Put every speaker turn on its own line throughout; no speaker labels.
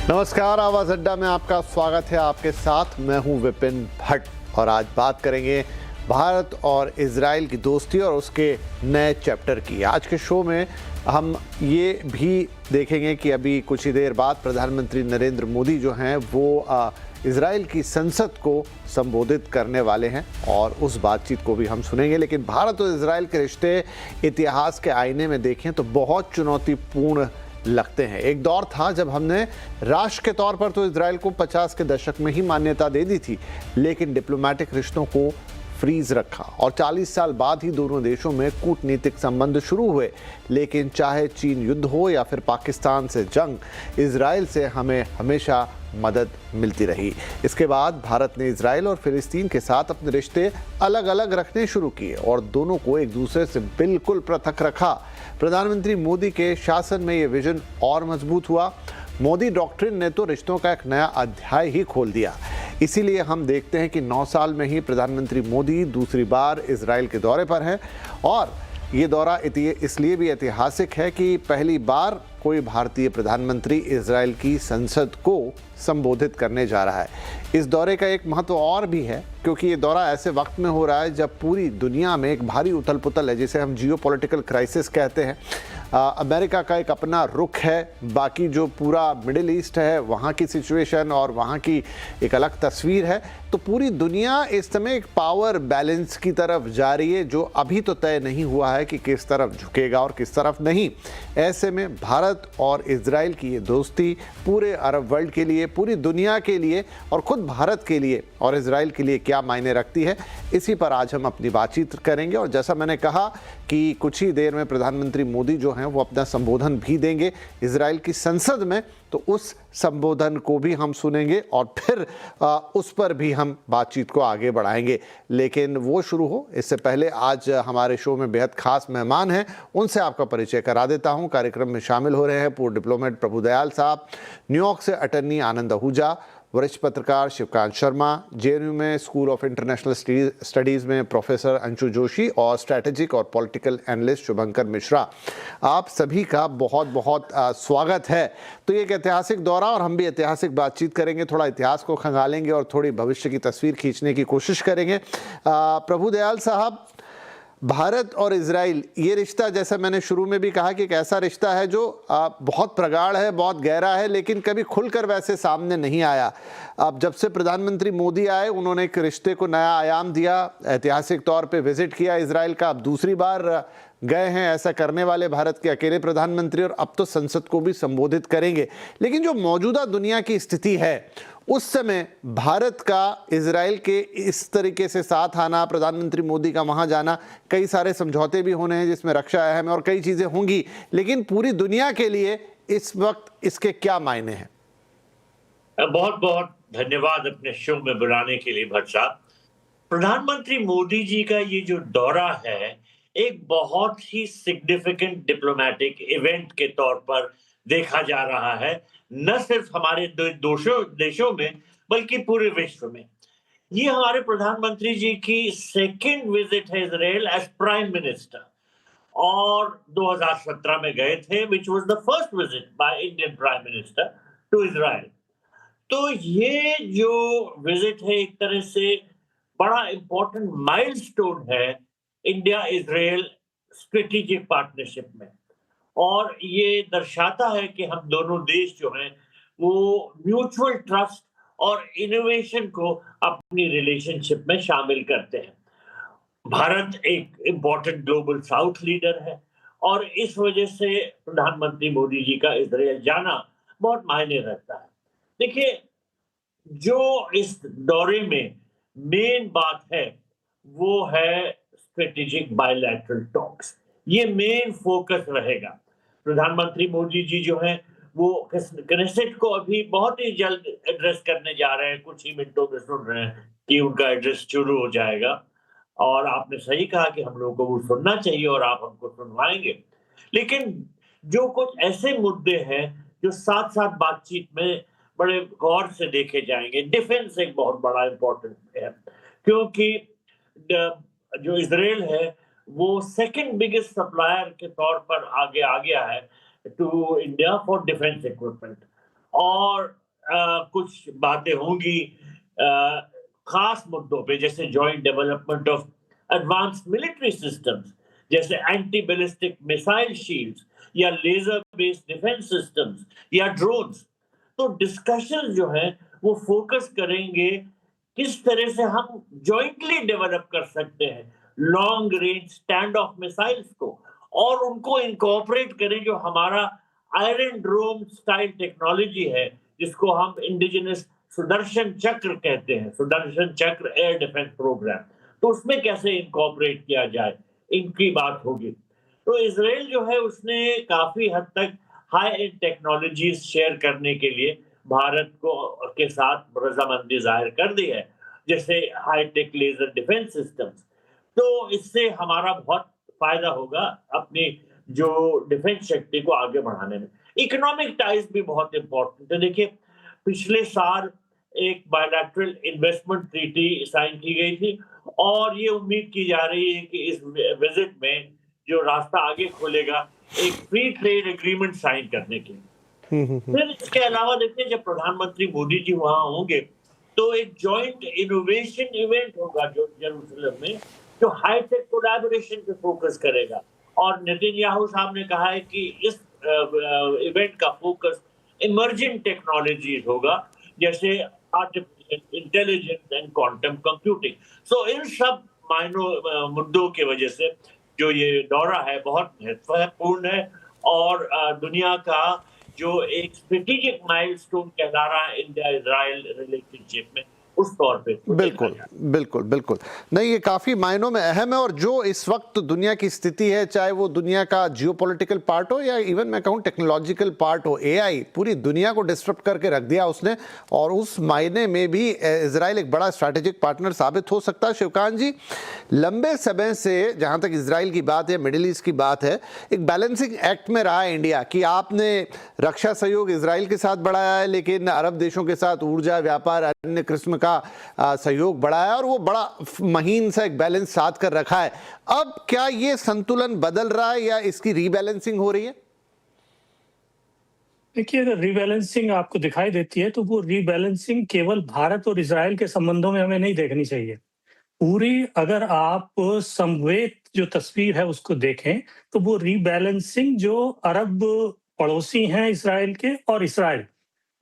नमस्कार, आवाज अड्डा में आपका स्वागत है। आपके साथ मैं हूं विपिन भट्ट और आज बात करेंगे भारत और इजराइल की दोस्ती और उसके नए चैप्टर की। आज के शो में हम ये भी देखेंगे कि अभी कुछ ही देर बाद प्रधानमंत्री नरेंद्र मोदी जो हैं वो इजराइल की संसद को संबोधित करने वाले हैं और उस बातचीत को भी हम सुनेंगे। लेकिन भारत और इजराइल के रिश्ते इतिहास के आईने में देखें तो बहुत चुनौतीपूर्ण लगते हैं। एक दौर था जब हमने राष्ट्र के तौर पर तो इजराइल को 50 के दशक में ही मान्यता दे दी थी, लेकिन डिप्लोमेटिक रिश्तों को फ्रीज रखा और 40 साल बाद ही दोनों देशों में कूटनीतिक संबंध शुरू हुए। लेकिन चाहे चीन युद्ध हो या फिर पाकिस्तान से जंग, इजराइल से हमें हमेशा मदद मिलती रही। इसके बाद भारत ने इजराइल और फिलिस्तीन के साथ अपने रिश्ते अलग अलग रखने शुरू किए और दोनों को एक दूसरे से बिल्कुल पृथक रखा। प्रधानमंत्री मोदी के शासन में ये विजन और मजबूत हुआ। मोदी डॉक्ट्रिन ने तो रिश्तों का एक नया अध्याय ही खोल दिया। इसीलिए हम देखते हैं कि 9 साल में ही प्रधानमंत्री मोदी दूसरी बार इजराइल के दौरे पर हैं और ये दौरा इसलिए भी ऐतिहासिक है कि पहली बार कोई भारतीय प्रधानमंत्री इजराइल की संसद को संबोधित करने जा रहा है। इस दौरे का एक महत्व और भी है क्योंकि ये दौरा ऐसे वक्त में हो रहा है जब पूरी दुनिया में एक भारी उथल पुथल है, जिसे हम जियोपॉलिटिकल क्राइसिस कहते हैं। अमेरिका का एक अपना रुख है, बाकी जो पूरा मिडिल ईस्ट है वहाँ की सिचुएशन और वहाँ की एक अलग तस्वीर है। तो पूरी दुनिया इस समय एक पावर बैलेंस की तरफ जा रही है जो अभी तो तय नहीं हुआ है कि किस तरफ झुकेगा और किस तरफ नहीं। ऐसे में भारत और इजराइल की ये दोस्ती पूरे अरब वर्ल्ड के लिए, पूरी दुनिया के लिए और खुद भारत के लिए और इजराइल के लिए क्या मायने रखती है, इसी पर आज हम अपनी बातचीत करेंगे। और जैसा मैंने कहा कि कुछ ही देर में प्रधानमंत्री मोदी जो हैं वो अपना संबोधन भी देंगे इजराइल की संसद में, तो उस संबोधन को भी हम सुनेंगे और फिर उस पर भी हम बातचीत को आगे बढ़ाएंगे। लेकिन वो शुरू हो इससे पहले आज हमारे शो में बेहद खास मेहमान हैं, उनसे आपका परिचय करा देता हूं। कार्यक्रम में शामिल हो रहे हैं पूर्व डिप्लोमेट प्रभुदयाल साहब, न्यूयॉर्क से अटर्नी आनंद आहूजा, वरिष्ठ पत्रकार शिवकांत शर्मा, जेएनयू में स्कूल ऑफ इंटरनेशनल स्टडीज़ में प्रोफेसर अंशु जोशी और स्ट्रैटेजिक और पॉलिटिकल एनालिस्ट शुभंकर मिश्रा। आप सभी का बहुत बहुत स्वागत है। तो ये एक ऐतिहासिक दौरा और हम भी ऐतिहासिक बातचीत करेंगे, थोड़ा इतिहास को खंगालेंगे और थोड़ी भविष्य की तस्वीर खींचने की कोशिश करेंगे। प्रभुदयाल साहब, भारत और इजराइल ये रिश्ता, जैसा मैंने शुरू में भी कहा कि एक ऐसा रिश्ता है जो बहुत प्रगाढ़ है, बहुत गहरा है, लेकिन कभी खुलकर वैसे सामने नहीं आया। अब जब से प्रधानमंत्री मोदी आए उन्होंने एक रिश्ते को नया आयाम दिया, ऐतिहासिक तौर पे विजिट किया इजराइल का। अब दूसरी बार गए हैं ऐसा करने वाले भारत के अकेले प्रधानमंत्री, और अब तो संसद को भी संबोधित करेंगे। लेकिन जो मौजूदा दुनिया की स्थिति है उस समय भारत का इजराइल के इस तरीके से साथ आना, प्रधानमंत्री मोदी का वहां जाना, कई सारे समझौते भी होने हैं जिसमें रक्षा अहम है और कई चीजें होंगी, लेकिन पूरी दुनिया के लिए इस वक्त इसके क्या मायने हैं?
बहुत बहुत धन्यवाद अपने शो में बुलाने के लिए भट्ट साहब। प्रधानमंत्री मोदी जी का ये जो दौरा है एक बहुत ही सिग्निफिकेंट डिप्लोमेटिक इवेंट के तौर पर देखा जा रहा है, न सिर्फ हमारे देशों में बल्कि पूरे विश्व में। ये हमारे प्रधानमंत्री जी की सेकंड विजिट है इजराइल एज प्राइम मिनिस्टर, और 2017 में गए थे, which was the first visit by Indian prime minister to Israel. तो ये जो विजिट है एक तरह से बड़ा इंपॉर्टेंट माइलस्टोन है इंडिया इजराइल स्ट्रेटेजिक पार्टनरशिप में, और ये दर्शाता है कि हम दोनों देश जो हैं वो म्यूचुअल ट्रस्ट और इनोवेशन को अपनी रिलेशनशिप में शामिल करते हैं। भारत एक इंपॉर्टेंट ग्लोबल साउथ लीडर है और इस वजह से प्रधानमंत्री मोदी जी का इजराइल जाना बहुत मायने रखता है। देखिए, जो इस दौरे में मेन बात है वो है स्ट्रेटेजिक बायलैटरल टॉक्स। ये मेन फोकस रहेगा। प्रधानमंत्री मोदी जी जो हैं वो कनेसेट को अभी बहुत ही जल्द एड्रेस करने जा रहे हैं। कुछ ही मिनटों में सुन रहे हैं कि उनका एड्रेस शुरू हो जाएगा, और आपने सही कहा कि हम लोगों को वो सुनना चाहिए और आप हमको सुनवाएंगे। लेकिन जो कुछ ऐसे मुद्दे हैं जो साथ साथ बातचीत में बड़े गौर से देखे जाएंगे। डिफेंस एक बहुत बड़ा इंपॉर्टेंट है, क्योंकि जो इजराइल है वो सेकंड बिगेस्ट सप्लायर के तौर पर आगे आ गया है to India for defence equipment, और कुछ बातें होंगी खास मुद्दों पे, जैसे joint development of advanced military systems, जैसे एंटी बैलिस्टिक मिसाइल शील्ड्स या लेजर बेस्ड डिफेंस सिस्टम्स या ड्रोन्स। तो डिस्कशन जो है वो फोकस करेंगे किस तरह से हम जॉइंटली डेवलप कर सकते हैं long range stand of missiles को, और उनको इनकॉर्पोरेट करें जो हमारा आयरन ड्रोम स्टाइल टेक्नोलॉजी है, जिसको हम इंडिजिनस सुदर्शन चक्र कहते हैं, सुदर्शन चक्र एयर डिफेंस प्रोग्राम। तो उसमें कैसे इनकॉर्पोरेट किया जाए, इनकी बात होगी। तो इसराइल जो है उसने काफी हद तक हाई एंड टेक्नोलॉजीज शेयर करने के लिए भारत को के साथ रजामंदी जाहिर कर दी है, जैसे हाईटेक लेजर डिफेंस सिस्टम्स। तो इससे हमारा बहुत फायदा होगा अपनी जो डिफेंस शक्ति को आगे बढ़ाने में। इकोनॉमिक टाइज भी बहुत इंपॉर्टेंट है। देखिए, पिछले साल एक बायलैटरल इन्वेस्टमेंट ट्रीटी साइन की गई थी, और ये उम्मीद की जा रही है कि इस विजिट में जो रास्ता आगे खोलेगा एक फ्री ट्रेड एग्रीमेंट साइन करने के लिए। फिर इसके अलावा देखिए, जब प्रधानमंत्री मोदी जी वहां होंगे तो एक जॉइंट इनोवेशन इवेंट होगा जो जेरूसलम में, जो हाईटेक कोलैबोरेशन पे फोकस करेगा। और नेतन्याहू साहब ने कहा है कि इस इवेंट का फोकस इमर्जिंग टेक्नोलॉजीज होगा, जैसे artificial intelligence and quantum computing. So इन सब मायनों मुद्दों की वजह से जो ये दौरा है बहुत महत्वपूर्ण है, और दुनिया का जो एक स्ट्रेटेजिक माइलस्टोन कहला रहा है इंडिया इजराइल रिलेशनशिप में, उस तौर पे
बिल्कुल बिल्कुल बिल्कुल नहीं, ये काफ़ी मायनों में अहम है। और जो इस वक्त दुनिया की स्थिति है, चाहे वो दुनिया का जियोपॉलिटिकल पार्ट हो या इवन मैं कहूँ टेक्नोलॉजिकल पार्ट हो, एआई पूरी दुनिया को डिस्टर्ब करके रख दिया उसने, और उस मायने में भी इजराइल एक बड़ा स्ट्रैटेजिक पार्टनर साबित हो सकता है। शिवकांत जी, लंबे समय से जहाँ तक इजराइल की बात है, मिडिल ईस्ट की बात है, एक बैलेंसिंग एक्ट में रहा है इंडिया कि आपने रक्षा सहयोग इजराइल के साथ बढ़ाया है, लेकिन अरब देशों के साथ ऊर्जा, व्यापार, अन्य किस्म का सहयोग बढ़ाया है, और वो बड़ा महीन सा एक बैलेंस साध कर रखा है। अब क्या ये संतुलन बदल रहा है या इसकी रीबैलेंसिंग हो रही है?
देखिए, अगर रीबैलेंसिंग आपको दिखाई देती है तो वो रीबैलेंसिंग केवल भारत और इजराइल के संबंधों में हमें नहीं देखनी चाहिए। पूरी अगर आप समवेत जो तस्वीर है उसको देखें तो वो रीबैलेंसिंग जो अरब पड़ोसी हैं इजराइल के और इजराइल,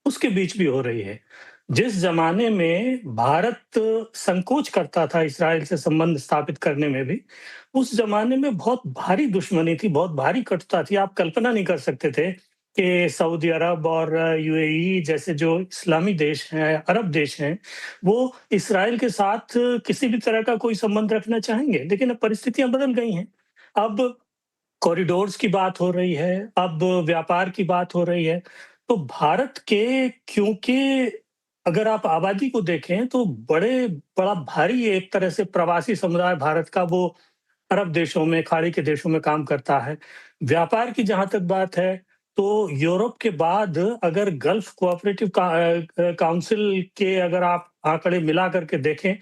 उसके बीच भी हो रही है। जिस जमाने में भारत संकोच करता था इजराइल से संबंध स्थापित करने में भी, उस जमाने में बहुत भारी दुश्मनी थी, बहुत भारी कटुता थी। आप कल्पना नहीं कर सकते थे कि सऊदी अरब और यूएई जैसे जो इस्लामी देश हैं, अरब देश हैं, वो इस्राइल के साथ किसी भी तरह का कोई संबंध रखना चाहेंगे। लेकिन अब परिस्थितियां बदल गई हैं। अब कॉरिडोर्स की बात हो रही है, अब व्यापार की बात हो रही है। तो भारत के, क्योंकि अगर आप आबादी को देखें तो बड़ा भारी एक तरह से प्रवासी समुदाय भारत का वो अरब देशों में, खाड़ी के देशों में काम करता है। व्यापार की जहाँ तक बात है तो यूरोप के बाद अगर गल्फ कोऑपरेटिव काउंसिल के अगर आप आंकड़े मिला करके देखें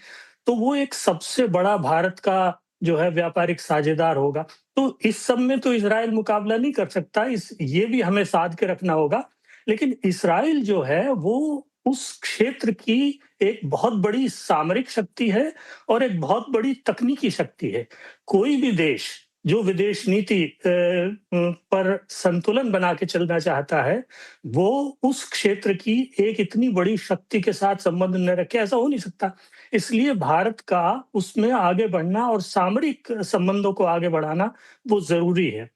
तो वो एक सबसे बड़ा भारत का जो है व्यापारिक साझेदार होगा। तो इस सब में तो इजराइल मुकाबला नहीं कर सकता, ये भी हमें साध के रखना होगा। लेकिन इस्राइल जो है वो उस क्षेत्र की एक बहुत बड़ी सामरिक शक्ति है और एक बहुत बड़ी तकनीकी शक्ति है। कोई भी देश जो विदेश नीति पर संतुलन बना के चलना चाहता है, वो उस क्षेत्र की एक इतनी बड़ी शक्ति के साथ संबंध न रखे, ऐसा हो नहीं सकता। इसलिए भारत का उसमें आगे बढ़ना और सामरिक संबंधों को आगे बढ़ाना वो जरूरी है।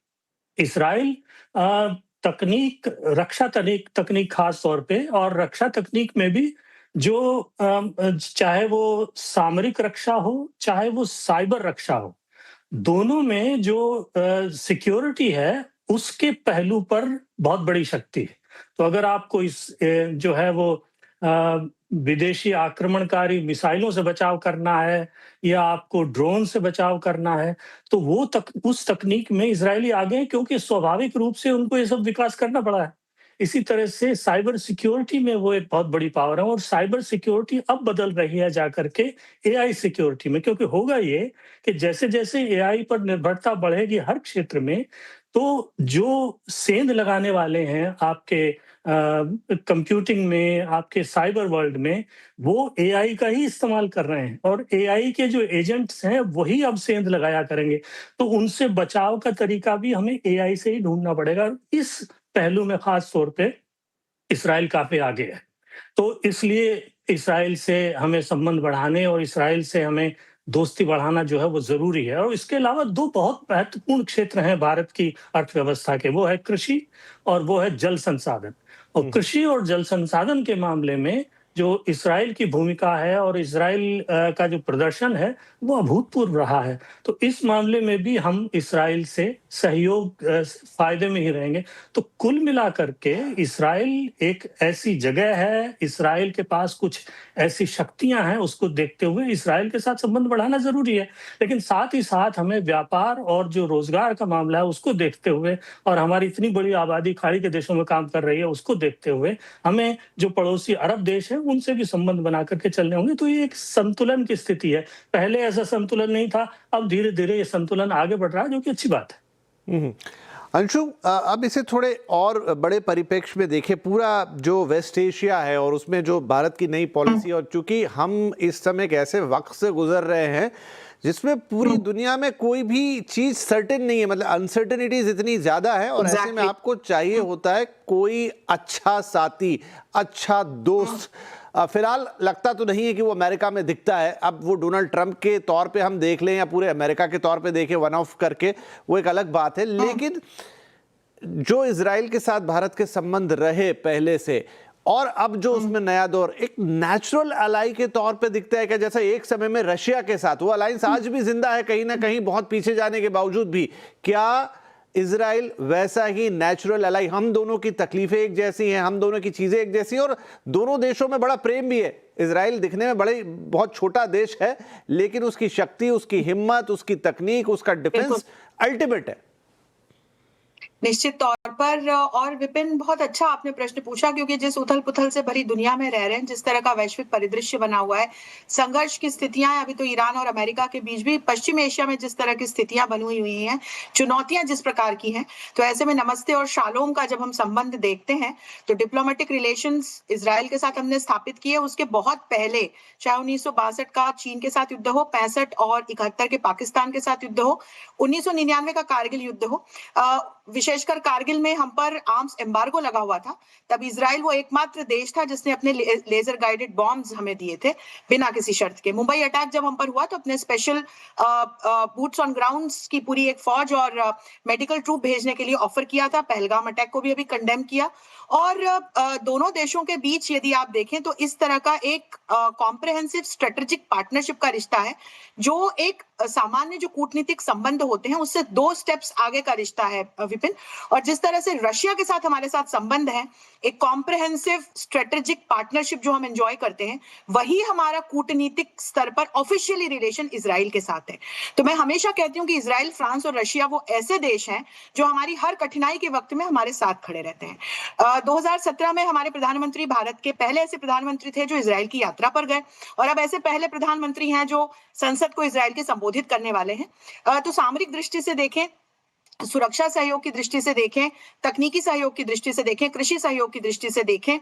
इस्राइल तकनीक, रक्षा तकनीक खास तौर पे, और रक्षा तकनीक में भी जो चाहे वो सामरिक रक्षा हो, चाहे वो साइबर रक्षा हो, दोनों में जो सिक्योरिटी है उसके पहलू पर बहुत बड़ी शक्ति है। तो अगर आपको इस जो है वो विदेशी आक्रमणकारी मिसाइलों से बचाव करना है या आपको ड्रोन से बचाव करना है, तो वो उस तकनीक में इजरायली आगे हैं, क्योंकि स्वाभाविक रूप से उनको ये सब विकास करना पड़ा है। इसी तरह से साइबर सिक्योरिटी में वो एक बहुत बड़ी पावर है, और साइबर सिक्योरिटी अब बदल रही है जाकर के एआई सिक्योरिटी में। क्योंकि होगा ये कि जैसे-जैसे एआई पर निर्भरता बढ़ेगी हर क्षेत्र में, तो जो सेंध लगाने वाले हैं आपके कंप्यूटिंग में, आपके साइबर वर्ल्ड में, वो एआई का ही इस्तेमाल कर रहे हैं और एआई के जो एजेंट्स हैं वही अब सेंध लगाया करेंगे। तो उनसे बचाव का तरीका भी हमें एआई से ही ढूँढना पड़ेगा। इस पहलू में ख़ास तौर पे इज़राइल काफ़ी आगे है। तो इसलिए इज़राइल से हमें संबंध बढ़ाने और इज़राइल से हमें दोस्ती बढ़ाना जो है वो ज़रूरी है। और इसके अलावा 2 बहुत महत्वपूर्ण क्षेत्र हैं भारत की अर्थव्यवस्था के, वो है कृषि और वो है जल संसाधन। और कृषि और जल संसाधन के मामले में जो इज़राइल की भूमिका है और इज़राइल का जो प्रदर्शन है वो अभूतपूर्व रहा है। तो इस मामले में भी हम इज़राइल से सहयोग फ़ायदे में ही रहेंगे। तो कुल मिलाकर के इज़राइल एक ऐसी जगह है, इज़राइल के पास कुछ ऐसी शक्तियाँ हैं, उसको देखते हुए इज़राइल के साथ संबंध बढ़ाना ज़रूरी है। लेकिन साथ ही साथ हमें व्यापार और जो रोज़गार का मामला है उसको देखते हुए और हमारी इतनी बड़ी आबादी खाड़ी के देशों में काम कर रही है, उसको देखते हुए हमें जो पड़ोसी अरब देश हैं उनसे भी संबंध बना करके चलने होंगे। तो ये एक संतुलन की स्थिति है। पहले ऐसा संतुलन नहीं था, अब धीरे-धीरे ये संतुलन आगे बढ़ रहा है, जो कि अच्छी बात है।
अंशु, अब इसे थोड़े और बड़े परिप्रेक्ष्य में देखें। पूरा जो वेस्ट एशिया है और उसमें जो भारत की नई पॉलिसी, और चूंकि हम इस समय एक ऐसे वक्त से गुजर रहे हैं जिसमें पूरी दुनिया में कोई भी चीज सर्टेन नहीं है, मतलब अनसर्टेनिटीज इतनी ज्यादा है, और ऐसे में आपको चाहिए होता है कोई अच्छा साथी, अच्छा दोस्त। फिलहाल लगता तो नहीं है कि वो अमेरिका में दिखता है। अब वो डोनाल्ड ट्रंप के तौर पे हम देख लें या पूरे अमेरिका के तौर पे देखें वन ऑफ करके, वो एक अलग बात है। लेकिन जो इजराइल के साथ भारत के संबंध रहे पहले से, और अब जो उसमें नया दौर, एक नेचुरल अलाई के तौर पे दिखता है क्या? जैसा एक समय में रशिया के साथ वो अलायंस आज भी जिंदा है कहीं ना कहीं, बहुत पीछे जाने के बावजूद भी। क्या इजराइल वैसा ही नेचुरल अलाई? हम दोनों की तकलीफें एक जैसी हैं, हम दोनों की चीजें एक जैसी हैं, और दोनों देशों में बड़ा प्रेम भी है। इजराइल दिखने में बहुत छोटा देश है, लेकिन उसकी शक्ति, उसकी हिम्मत, उसकी तकनीक, उसका डिफेंस अल्टीमेट है।
निश्चित तौर पर। और विपिन, बहुत अच्छा आपने प्रश्न पूछा, क्योंकि जिस उथल पुथल से भरी दुनिया में रह रहे हैं, जिस तरह का वैश्विक परिदृश्य बना हुआ है, संघर्ष की स्थितियां अभी तो ईरान और अमेरिका के बीच भी, पश्चिम एशिया में जिस तरह की स्थितियां बनी हुई हैं, चुनौतियां जिस प्रकार की हैं, तो ऐसे में नमस्ते और शालोम का जब हम संबंध देखते हैं तो डिप्लोमेटिक रिलेशंस इजराइल के साथ हमने स्थापित किए। उसके बहुत पहले, चाहे 1962 का चीन के साथ युद्ध हो, 65 और 71 के पाकिस्तान के साथ युद्ध हो, 1999 का कारगिल युद्ध हो, विशेषकर कारगिल में हम पर आर्म्स एम्बार्गो लगा हुआ था, तब इजराइल वो एकमात्र देश था जिसने अपने लेजर गाइडेड बॉम्ब्स हमें दिए थे बिना किसी शर्त के। मुंबई अटैक जब हम पर हुआ तो अपने स्पेशल बूट्स ऑन ग्राउंड्स की पूरी एक फौज और मेडिकल ट्रूप भेजने के लिए ऑफर किया था। पहलगाम अटैक को भी अभी कंडेम किया। और दोनों देशों के बीच यदि आप देखें तो इस तरह का एक कॉम्प्रिहेंसिव स्ट्रेटेजिक पार्टनरशिप का रिश्ता है, जो एक सामान्य जो कूटनीतिक संबंध होते हैं उससे 2 स्टेप्स आगे का रिश्ता है विपिन। और जिस तरह से रशिया के साथ हमारे साथ संबंध है, एक कॉम्प्रिहेंसिव स्ट्रेटेजिक पार्टनरशिप जो हम एंजॉय करते हैं, वही हमारा कूटनीतिक स्तर पर ऑफिशियली रिलेशन इजराइल के साथ है। तो मैं हमेशा कहती हूँ कि इजराइल, फ्रांस और रशिया वो ऐसे देश हैं जो हमारी हर कठिनाई के वक्त में हमारे साथ खड़े रहते हैं। 2017 में हमारे प्रधानमंत्री भारत के पहले ऐसे प्रधानमंत्री थे जो इजराइल की यात्रा पर गए, और अब ऐसे पहले प्रधानमंत्री हैं जो संसद को इजराइल के संबोधित करने वाले हैं। तो सामरिक दृष्टि से देखें, सुरक्षा सहयोग की दृष्टि से देखें, तकनीकी सहयोग की दृष्टि से देखें, कृषि सहयोग की दृष्टि से देखें,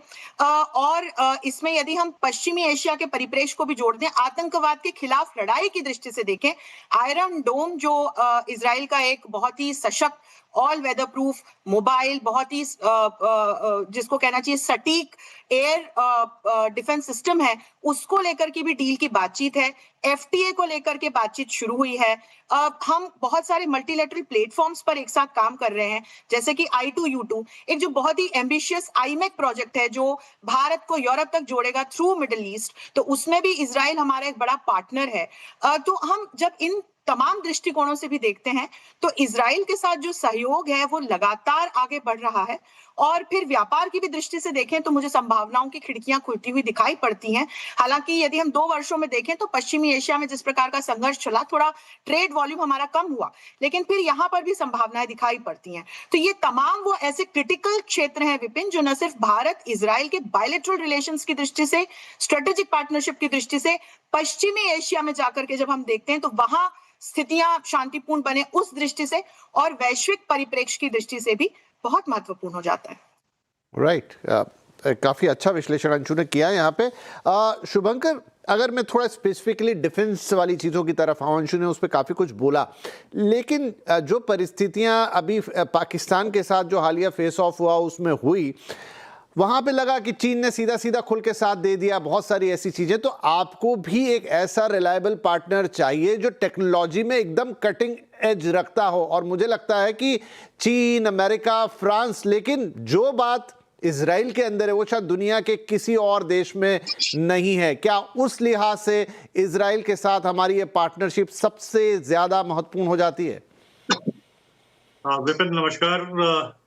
और इसमें यदि हम पश्चिमी एशिया के परिप्रेक्ष्य को भी जोड़ दें, आतंकवाद के खिलाफ लड़ाई की दृष्टि से देखें, आयरन डोम जो इजराइल का एक बहुत ही सशक्त, ऑल वेदर प्रूफ, मोबाइल, बहुत ही जिसको कहना चाहिए सटीक एयर डिफेंस सिस्टम है, उसको लेकर की भी डील की बातचीत है। एफटीए को लेकर के बातचीत शुरू हुई है। हम बहुत सारे मल्टीलैटरल प्लेटफॉर्म्स पर एक साथ काम कर रहे हैं, जैसे कि I2U2, एक जो बहुत ही एम्बिशियस आईमेक प्रोजेक्ट है जो भारत को यूरोप तक जोड़ेगा थ्रू मिडिल ईस्ट, तो उसमें भी इजराइल हमारा एक बड़ा पार्टनर है। तो हम जब इन तमाम दृष्टिकोणों से भी देखते हैं तो इजराइल के साथ जो सहयोग है वो लगातार आगे बढ़ रहा है। और फिर व्यापार की भी दृष्टि से देखें तो मुझे संभावनाओं की खिड़कियां खुलती हुई दिखाई पड़ती हैं। हालांकि यदि हम 2 वर्षों में देखें तो पश्चिमी एशिया में जिस प्रकार का संघर्ष चला, थोड़ा ट्रेड वॉल्यूम हमारा कम हुआ, लेकिन फिर यहाँ पर भी संभावनाएं दिखाई पड़ती हैं। तो ये तमाम वो ऐसे क्रिटिकल क्षेत्र हैं विपिन, जो न सिर्फ भारत इजराइल के बायलैटरल रिलेशंस की दृष्टि से, स्ट्रेटेजिक पार्टनरशिप की दृष्टि से, पश्चिमी एशिया में जाकर के जब हम देखते हैं तो वहां स्थितियां शांतिपूर्ण बने उस दृष्टि से, और वैश्विक परिप्रेक्ष्य की दृष्टि से भी बहुत महत्वपूर्ण हो जाता है।
राइट काफी अच्छा विश्लेषण अंशु ने किया यहाँ पे। शुभंकर, अगर मैं थोड़ा स्पेसिफिकली डिफेंस वाली चीज़ों की तरफ आऊँ, अंशु ने उस पर काफ़ी कुछ बोला, लेकिन जो परिस्थितियाँ अभी पाकिस्तान के साथ जो हालिया फेस ऑफ हुआ उसमें हुई, वहाँ पे लगा कि चीन ने सीधा सीधा खुल के साथ दे दिया, बहुत सारी ऐसी चीज़ें। तो आपको भी एक ऐसा रिलायबल पार्टनर चाहिए जो टेक्नोलॉजी में एकदम कटिंग एज रखता हो, और मुझे लगता है कि चीन, अमेरिका, फ्रांस, लेकिन जो बात इजराइल के अंदर है वो शायद दुनिया के किसी और देश में नहीं है। क्या उस लिहाज से इजराइल के साथ हमारी ये पार्टनरशिप सबसे ज्यादा महत्वपूर्ण हो जाती है?
विपिन नमस्कार।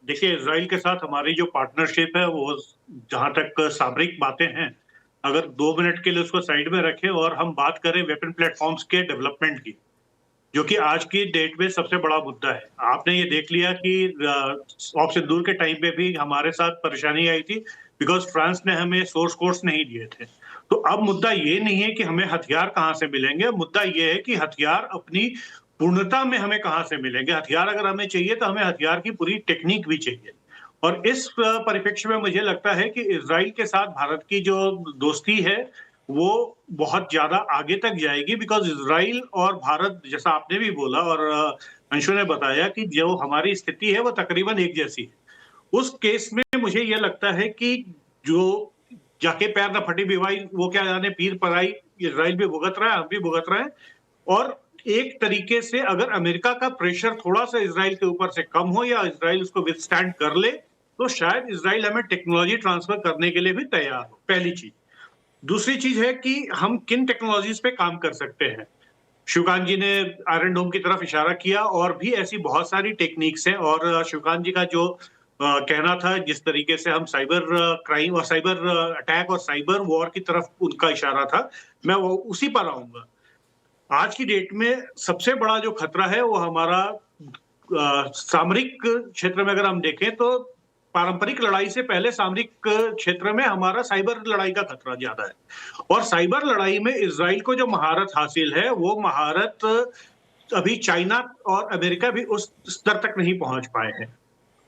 देखिए, इजराइल के साथ हमारी जो पार्टनरशिप है वो जहां तक सामरिक बातें हैं, अगर 2 मिनट के लिए उसको साइड में रखें और हम बात करें वेपन प्लेटफॉर्म्स के डेवलपमेंट की, जो कि आज की डेट में सबसे बड़ा मुद्दा है। आपने ये देख लिया कि ऑफ सिंदूर के टाइम पे भी हमारे साथ परेशानी आई थी बिकॉज फ्रांस ने हमें सोर्स कोड्स नहीं दिए थे। तो अब मुद्दा ये नहीं है कि हमें हथियार कहाँ से मिलेंगे, मुद्दा ये है कि हथियार अपनी पूर्णता में हमें कहाँ से मिलेंगे। हथियार अगर हमें चाहिए तो हमें हथियार की पूरी टेक्निक भी चाहिए। और इस परिप्रेक्ष्य में मुझे लगता है कि इजराइल के साथ भारत की जो दोस्ती है वो बहुत ज्यादा आगे तक जाएगी, बिकॉज इजराइल और भारत, जैसा आपने भी बोला और अंशु ने बताया, कि जो हमारी स्थिति है वो तकरीबन एक जैसी है। उस केस में मुझे ये लगता है कि जो जाके पैर न फटी बिवाई, वो क्या जाने पीर पराई, इजराइल भी भुगत रहा है, हम भी भुगत रहे हैं। और एक तरीके से अगर अमेरिका का प्रेशर थोड़ा सा इजराइल के ऊपर से कम हो या इजराइल उसको विथस्टैंड कर ले, तो शायद इजराइल हमें टेक्नोलॉजी ट्रांसफर करने के लिए भी तैयार हो, पहली चीज। दूसरी चीज है कि हम किन टेक्नोलॉजीज पे काम कर सकते हैं। शिवकांत जी ने आयरन डोम की तरफ इशारा किया, और भी ऐसी बहुत सारी टेक्निक्स हैं। और शिवकांत जी का जो कहना था, जिस तरीके से हम साइबर क्राइम और साइबर अटैक और साइबर वॉर की तरफ उनका इशारा था, मैं वो उसी पर आऊंगा। आज की डेट में सबसे बड़ा जो खतरा है वो हमारा सामरिक क्षेत्र में अगर हम देखें तो पारंपरिक लड़ाई से पहले सामरिक क्षेत्र में हमारा साइबर लड़ाई का खतरा ज्यादा है। और साइबर लड़ाई में इजराइल को जो महारत हासिल है, वो महारत अभी चाइना और अमेरिका भी उस स्तर तक नहीं पहुंच पाए हैं।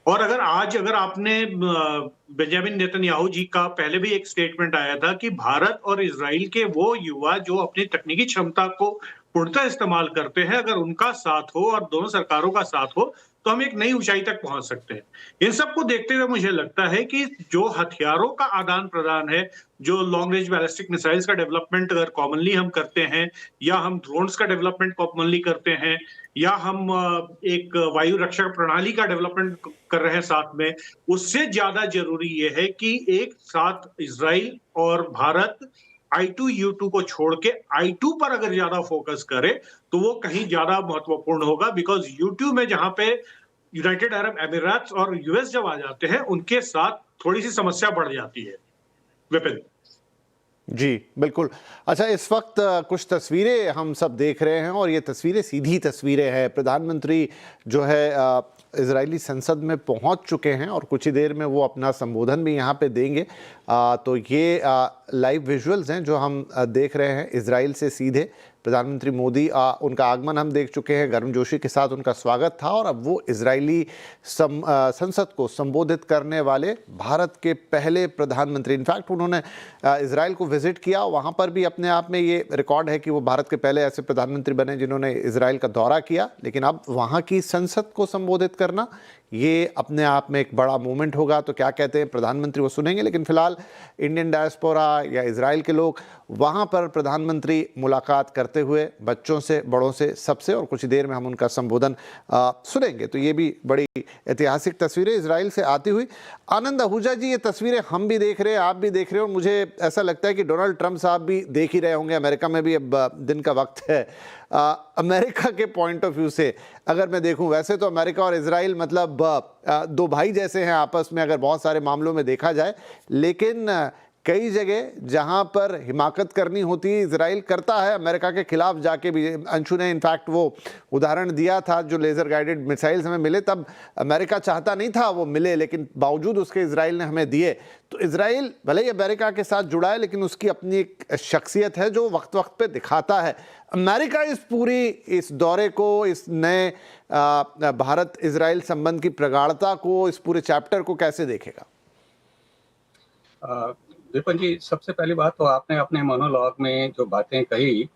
और अगर आपने बेंजामिन नेतन्याहू जी का पहले भी एक स्टेटमेंट आया था कि भारत और इजराइल के वो युवा जो अपनी तकनीकी क्षमता को पूर्णतः इस्तेमाल करते हैं, अगर उनका साथ हो और दोनों सरकारों का साथ हो तो हम एक नई ऊंचाई तक पहुंच सकते हैं। इन सबको देखते हुए मुझे लगता है कि जो हथियारों का आदान प्रदान है, जो लॉन्ग रेंज बैलिस्टिक मिसाइल्स का डेवलपमेंट अगर कॉमनली हम करते हैं, या हम ड्रोन्स का डेवलपमेंट कॉमनली करते हैं, या हम एक वायु रक्षक प्रणाली का डेवलपमेंट कर रहे हैं साथ में, उससे ज्यादा जरूरी यह है कि एक साथ इजराइल और भारत I2U2 को छोड़ के I2 पर अगर ज्यादा फोकस करे तो वो कहीं ज्यादा महत्वपूर्ण होगा। बिकॉज U2 में जहां पे यूनाइटेड अरब अमीरात और यूएस जब आ जाते हैं, उनके साथ थोड़ी सी समस्या बढ़ जाती है। विपिन
जी बिल्कुल। अच्छा, इस वक्त कुछ तस्वीरें हम सब देख रहे हैं, और ये तस्वीरें सीधी तस्वीरें हैं। प्रधानमंत्री जो है इजरायली संसद में पहुंच चुके हैं, और कुछ ही देर में वो अपना संबोधन भी यहाँ पे देंगे। तो ये लाइव विजुअल्स हैं जो हम देख रहे हैं इजराइल से सीधे। प्रधानमंत्री मोदी उनका आगमन हम देख चुके हैं, गर्मजोशी के साथ उनका स्वागत था, और अब वो इजरायली संसद को संबोधित करने वाले भारत के पहले प्रधानमंत्री। इनफैक्ट उन्होंने इजराइल को विजिट किया, वहाँ पर भी अपने आप में ये रिकॉर्ड है कि वो भारत के पहले ऐसे प्रधानमंत्री बने जिन्होंने इजराइल का दौरा किया। लेकिन अब वहाँ की संसद को संबोधित करना, ये अपने आप में एक बड़ा मोमेंट होगा। तो क्या कहते हैं प्रधानमंत्री वो सुनेंगे, लेकिन फिलहाल इंडियन डायस्पोरा या इजराइल के लोग वहाँ पर प्रधानमंत्री मुलाकात करते हुए, बच्चों से बड़ों से सबसे, और कुछ देर में हम उनका संबोधन सुनेंगे। तो ये भी बड़ी ऐतिहासिक तस्वीरें इजराइल से आती हुई। आनंद आहूजा जी, ये तस्वीरें हम भी देख रहे हैं, आप भी देख रहे हो, और मुझे ऐसा लगता है कि डोनाल्ड ट्रंप साहब भी देख ही रहे होंगे। अमेरिका में भी अब दिन का वक्त है। अमेरिका के पॉइंट ऑफ व्यू से अगर मैं देखूं, वैसे तो अमेरिका और इजराइल मतलब दो भाई जैसे हैं आपस में, अगर बहुत सारे मामलों में देखा जाए, लेकिन कई जगह जहां पर हिमाकत करनी होती है इजराइल करता है अमेरिका के खिलाफ जाके भी। अंशु ने इनफैक्ट वो उदाहरण दिया था जो लेज़र गाइडेड मिसाइल्स हमें मिले, तब अमेरिका चाहता नहीं था वो मिले, लेकिन बावजूद उसके इजराइल ने हमें दिए। तो इजराइल भले ही अमेरिका के साथ जुड़ा है, लेकिन उसकी अपनी एक शख्सियत है जो वक्त वक्त पे दिखाता है। अमेरिका इस दौरे को, इस नए भारत इजराइल संबंध की प्रगाढ़ता को, इस पूरे चैप्टर को कैसे देखेगा?
विपिन जी, सबसे पहली बात तो आपने अपने मोनोलॉग में जो बातें कही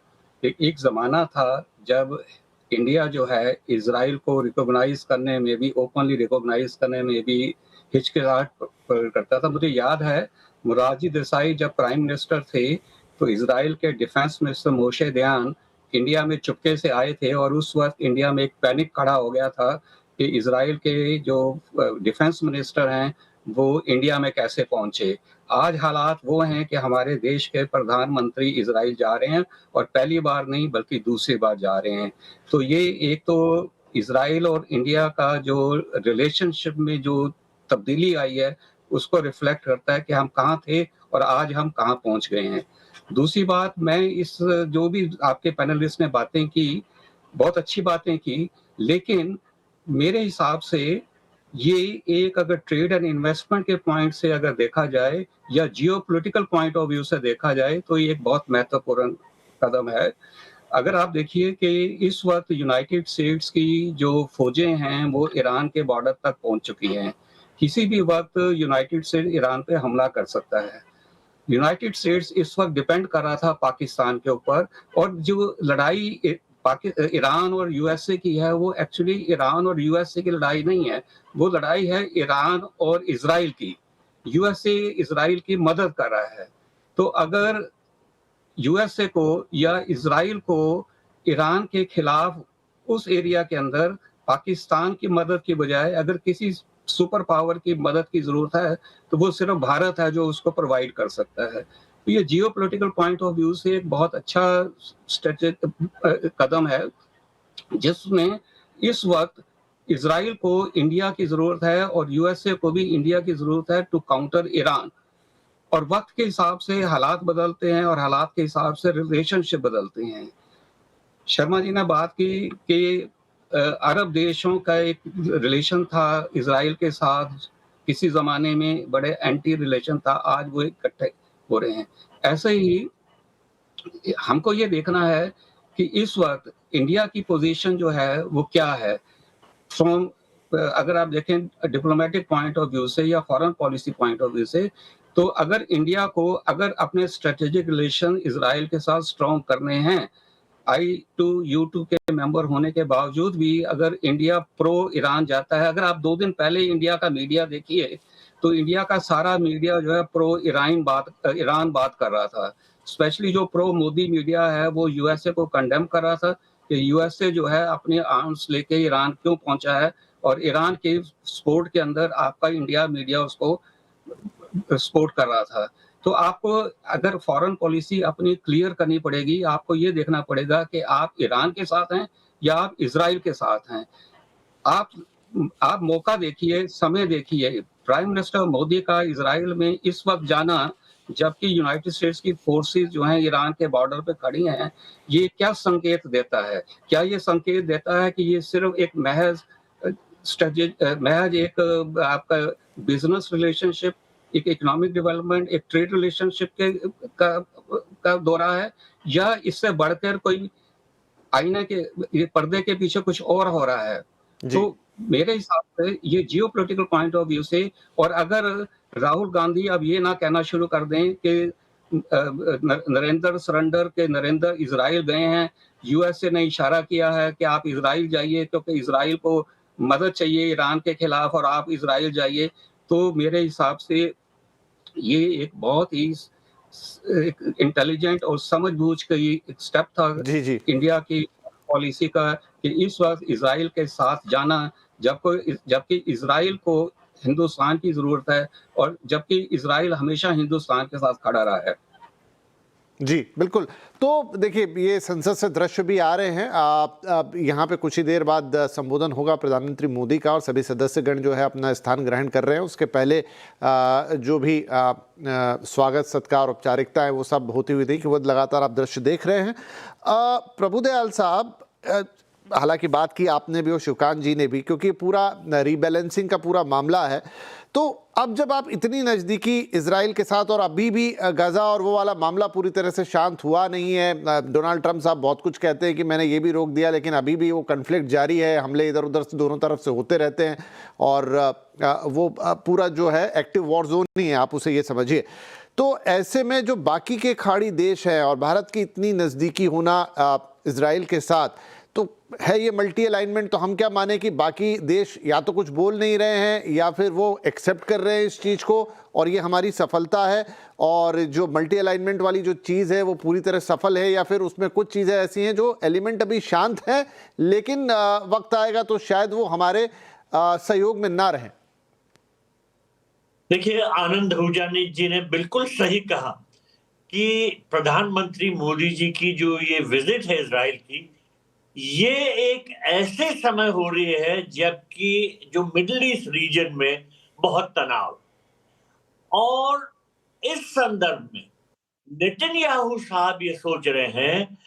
कि एक ज़माना था जब इंडिया जो है इजराइल को रिकॉग्नाइज करने में भी, ओपनली रिकॉग्नाइज करने में भी हिचकिचाहट करता था। मुझे याद है मोरारजी देसाई जब प्राइम मिनिस्टर थे तो इजराइल के डिफेंस मिनिस्टर मोशे दयान इंडिया में चुपके से आए थे और उस वक्त इंडिया में एक पैनिक खड़ा हो गया था कि इजराइल के जो डिफेंस मिनिस्टर हैं वो इंडिया में कैसे पहुंचे। आज हालात वो हैं कि हमारे देश के प्रधानमंत्री इजराइल जा रहे हैं और पहली बार नहीं बल्कि दूसरी बार जा रहे हैं। तो ये एक तो इजराइल और इंडिया का जो रिलेशनशिप में जो तब्दीली आई है उसको रिफ्लेक्ट करता है कि हम कहाँ थे और आज हम कहाँ पहुंच गए हैं। दूसरी बात, मैं इस जो भी आपके पैनलिस्ट ने बातें की, बहुत अच्छी बातें की, लेकिन मेरे हिसाब से ये एक अगर ट्रेड एंड इन्वेस्टमेंट के पॉइंट से अगर देखा जाए या जियोपॉलिटिकल पॉइंट ऑफ व्यू से देखा जाए तो ये एक बहुत महत्वपूर्ण कदम है। अगर आप देखिए कि इस वक्त यूनाइटेड स्टेट्स की जो फौजें हैं वो ईरान के बॉर्डर तक पहुंच चुकी हैं। किसी भी वक्त यूनाइटेड स्टेट्स ईरान पे हमला कर सकता है। यूनाइटेड स्टेट्स इस वक्त डिपेंड कर रहा था पाकिस्तान के ऊपर, और जो लड़ाई ईरान और यूएसए की है वो एक्चुअली ईरान और यूएसए की लड़ाई नहीं है, वो लड़ाई है ईरान और इजराइल की। यूएसए इजराइल की मदद कर रहा है। तो अगर यूएसए को या इजराइल को ईरान के खिलाफ उस एरिया के अंदर पाकिस्तान की मदद की बजाय अगर किसी सुपर पावर की मदद की जरूरत है तो वो सिर्फ भारत है जो उसको प्रोवाइड कर सकता है। तो ये जियोपॉलिटिकल पॉइंट ऑफ व्यू से एक बहुत अच्छा कदम है जिसमें इस वक्त इजराइल को इंडिया की जरूरत है और यूएसए को भी इंडिया की जरूरत है टू काउंटर ईरान। और वक्त के हिसाब से हालात बदलते हैं और हालात के हिसाब से रिलेशनशिप बदलते हैं। शर्मा जी ने बात की कि अरब देशों का एक रिलेशन था इजराइल के साथ, किसी जमाने में बड़े एंटी रिलेशन था, आज वो इकट्ठे हो रहे हैं। ऐसे ही हमको ये देखना है कि इस वक्त इंडिया की पोजीशन जो है वो क्या है। फ्रॉम अगर आप देखें डिप्लोमेटिक पॉइंट ऑफ व्यू से या foreign policy point of view से, तो अगर इंडिया को अगर अपने स्ट्रेटेजिक रिलेशन इजराइल के साथ स्ट्रॉन्ग करने हैं, I2U2 के मेंबर होने के बावजूद भी अगर इंडिया प्रो ईरान जाता है, अगर आप 2 दिन पहले इंडिया का मीडिया देखिए तो इंडिया का सारा मीडिया जो है प्रो ईरान बात कर रहा था। स्पेशली जो प्रो मोदी मीडिया है वो यूएसए को कंडेम कर रहा था कि यूएसए जो है अपने आर्म्स लेके ईरान क्यों पहुंचा है, और ईरान के सपोर्ट के अंदर आपका इंडिया मीडिया उसको सपोर्ट कर रहा था। तो आपको अगर फॉरेन पॉलिसी अपनी क्लियर करनी पड़ेगी, आपको ये देखना पड़ेगा कि आप ईरान के साथ हैं या आप इजराइल के साथ हैं। आप मौका देखिए, समय देखिए। प्राइम मिनिस्टर मोदी का इजराइल में इस वक्त जाना, जबकि यूनाइटेड स्टेट्स की फोर्सेस जो हैं ईरान के बॉर्डर पे खड़ी हैं, ये क्या संकेत देता है? क्या ये संकेत देता है कि ये सिर्फ एक महज एक आपका बिजनेस रिलेशनशिप, एक इकोनॉमिक डेवलपमेंट, एक ट्रेड रिलेशनशिप का दौरा है, या इससे बढ़कर कोई आईने के पर्दे के पीछे कुछ और हो रहा है? तो मेरे हिसाब से ये जियोपॉलिटिकल पॉइंट ऑफ व्यू से, और अगर राहुल गांधी अब ये ना कहना शुरू कर दें कि नरेंद्र इजराइल गए हैं, यूएसए ने इशारा किया है कि आप इजराइल जाइए क्योंकि इजराइल को मदद चाहिए ईरान के खिलाफ और आप इजराइल जाइए, तो मेरे हिसाब से ये एक बहुत ही इंटेलिजेंट और समझबूझ का एक स्टेप था इंडिया की पॉलिसी का कि इस वक्त इजराइल के साथ जाना, जबकि इजराइल को हिंदुस्तान की जरूरत है और जबकि इजराइल हमेशा हिंदुस्तान के साथ खड़ा रहा है।
जी बिल्कुल। तो देखिए, ये संसद से दृश्य भी आ रहे हैं। आप यहाँ पे कुछ ही देर बाद संबोधन होगा प्रधानमंत्री मोदी का और सभी सदस्यगण जो है अपना स्थान ग्रहण कर रहे हैं। उसके पहले जो भी स्वागत सत्कार औपचारिकता है वो सब होती हुई थी कि वो लगातार आप दृश्य देख रहे हैं। प्रभुदयाल साहब, हालांकि बात की आपने भी और शिवकांत जी ने भी, क्योंकि पूरा रीबैलेंसिंग का पूरा मामला है। तो अब जब आप इतनी नज़दीकी इजराइल के साथ और अभी भी गजा और वो वाला मामला पूरी तरह से शांत हुआ नहीं है, डोनाल्ड ट्रंप साहब बहुत कुछ कहते हैं कि मैंने ये भी रोक दिया, लेकिन अभी भी वो कन्फ्लिक्ट जारी है, हमले इधर उधर से दोनों तरफ से होते रहते हैं और वो पूरा जो है एक्टिव वॉर जोन नहीं है, आप उसे ये समझिए। तो ऐसे में जो बाकी के खाड़ी देश हैं और भारत की इतनी नज़दीकी होना इजराइल के साथ, तो है ये मल्टी अलाइनमेंट, तो हम क्या माने कि बाकी देश या तो कुछ बोल नहीं रहे हैं या फिर वो एक्सेप्ट कर रहे हैं इस चीज़ को और ये हमारी सफलता है, और जो मल्टी अलाइनमेंट वाली जो चीज़ है वो पूरी तरह सफल है, या फिर उसमें कुछ चीज़ें ऐसी हैं जो एलिमेंट अभी शांत है लेकिन वक्त आएगा तो शायद वो हमारे सहयोग में ना रहें।
देखिए, आनंद आहूजा जी ने बिल्कुल सही कहा कि प्रधानमंत्री मोदी जी की जो ये विजिट है इजराइल की, ये एक ऐसे समय हो रही है जबकि जो मिडिल ईस्ट रीजन में बहुत तनाव, और इस संदर्भ में नेतन्याहू साहब ये सोच रहे हैं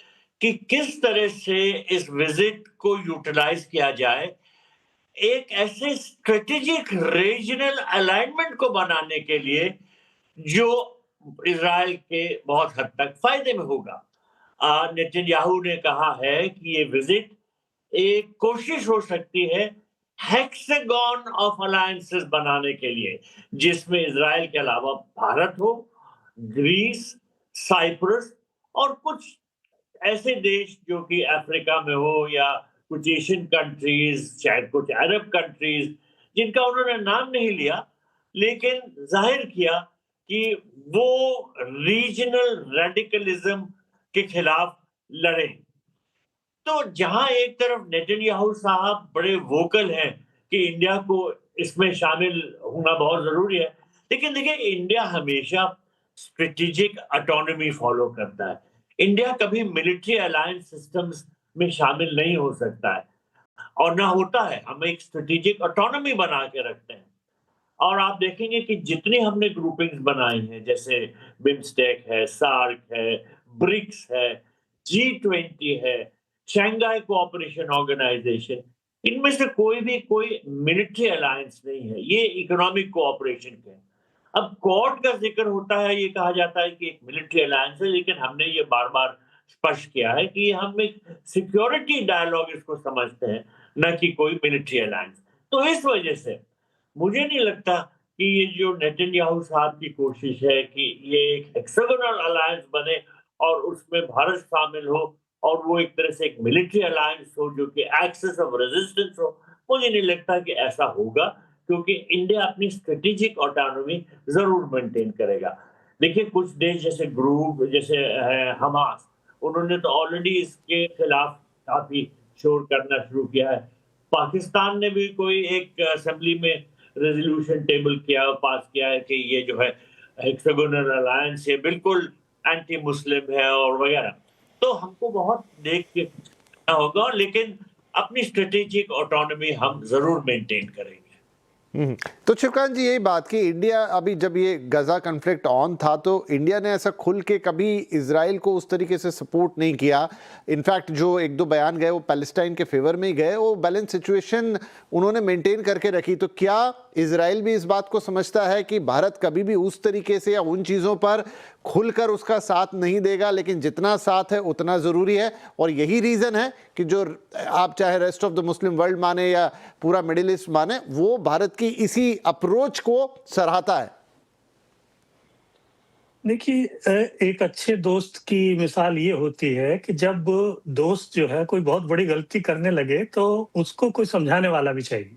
कि किस तरह से इस विजिट को यूटिलाइज किया जाए एक ऐसे स्ट्रेटेजिक रीजनल अलाइनमेंट को बनाने के लिए जो इजराइल के बहुत हद तक फायदे में होगा। नेतन्याहू ने कहा है कि ये विजिट एक कोशिश हो सकती है हेक्सागन ऑफ अलायंसेस बनाने के लिए, जिसमें इजराइल के अलावा भारत हो, ग्रीस, साइप्रस और कुछ ऐसे देश जो कि अफ्रीका में हो, या कुछ एशियन कंट्रीज, शायद कुछ अरब कंट्रीज, जिनका उन्होंने नाम नहीं लिया, लेकिन जाहिर किया कि वो रीजनल रेडिकलिज्म के खिलाफ लड़े। तो जहां एक तरफ नेतन्याहू साहब बड़े वोकल हैं कि इंडिया को इसमें शामिल होना बहुत जरूरी है, लेकिन देखिए, इंडिया हमेशा स्ट्रेटेजिक ऑटोनॉमी फॉलो करता है। इंडिया कभी मिलिट्री अलायंस सिस्टम्स में शामिल नहीं हो सकता है और ना होता है। हम एक स्ट्रेटेजिक ऑटोनॉमी बना के रखते हैं, और आप देखेंगे कि जितनी हमने ग्रुपिंग्स बनाई हैं, जैसे बिम्स्टेक है, सार्क है, ब्रिक्स है, G20 है, शंघाई कोऑपरेशन ऑर्गेनाइजेशन, इनमें से कोई मिलिट्री अलायंस नहीं है, ये इकोनॉमिक कोऑपरेशन है। अब क्वाड का जिक्र होता है, ये कहा जाता है कि एक मिलिट्री अलायंस है, लेकिन हमने ये बार बार स्पष्ट किया है कि हम एक सिक्योरिटी डायलॉग इसको समझते हैं, न कि कोई मिलिट्री अलायंस। तो इस वजह से मुझे नहीं लगता कि ये जो नेतन्याहू साहब की कोशिश है कि ये एक हेक्सागोनल अलायंस बने और उसमें भारत शामिल हो और वो एक तरह से एक मिलिट्री अलायंस हो जो कि एक्सेस ऑफ रेजिस्टेंस हो, मुझे नहीं लगता कि ऐसा होगा, क्योंकि इंडिया अपनी स्ट्रेटेजिक ऑटोनॉमी जरूर मेंटेन करेगा। देखिए, कुछ देश जैसे ग्रुप, जैसे हमास, उन्होंने तो ऑलरेडी इसके खिलाफ काफी शोर करना शुरू किया है। पाकिस्तान ने भी कोई एक असेंबली में रेजोल्यूशन टेबल किया, पास किया है कि ये जो है हेक्सागोनल अलायंस ये बिल्कुल एंटी मुस्लिम है और वगैरह। तो हमको बहुत देख के करना होगा, लेकिन अपनी स्ट्रेटेजिक ऑटोनॉमी हम जरूर मेंटेन करेंगे।
तो शिवकांत जी, यही बात कि इंडिया अभी जब ये गजा कन्फ्लिक्ट ऑन था तो इंडिया ने ऐसा खुल के कभी इजराइल को उस तरीके से सपोर्ट नहीं किया। इनफैक्ट जो एक दो बयान गए वो पैलेस्टाइन के फेवर में ही गए, वो बैलेंस सिचुएशन उन्होंने मेंटेन करके रखी। तो क्या इजराइल भी इस बात को समझता है कि भारत कभी भी उस तरीके से या उन चीज़ों पर खुलकर उसका साथ नहीं देगा, लेकिन जितना साथ है उतना ज़रूरी है, और यही रीज़न है कि जो आप चाहे rest of the Muslim world माने या पूरा मिडिल ईस्ट माने, वो भारत की इसी अप्रोच को सराहता है?
देखिए, एक अच्छे दोस्त की मिसाल ये होती है कि जब दोस्त जो है कोई बहुत बड़ी गलती करने लगे तो उसको कोई समझाने वाला भी चाहिए।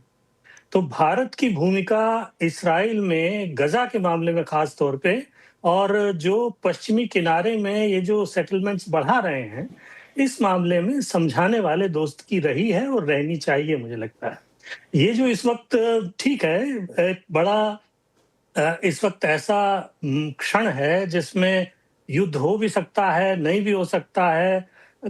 तो भारत की भूमिका इस्राइल में गजा के मामले में खास तौर पे, और जो पश्चिमी किनारे में ये जो सेटलमेंट्स बढ़ा रहे हैं, इस मामले में समझाने वाले दोस्त की रही है और रहनी चाहिए, मुझे लगता है। ये जो इस वक्त ठीक है, एक बड़ा इस वक्त ऐसा क्षण है जिसमें युद्ध हो भी सकता है, नहीं भी हो सकता है।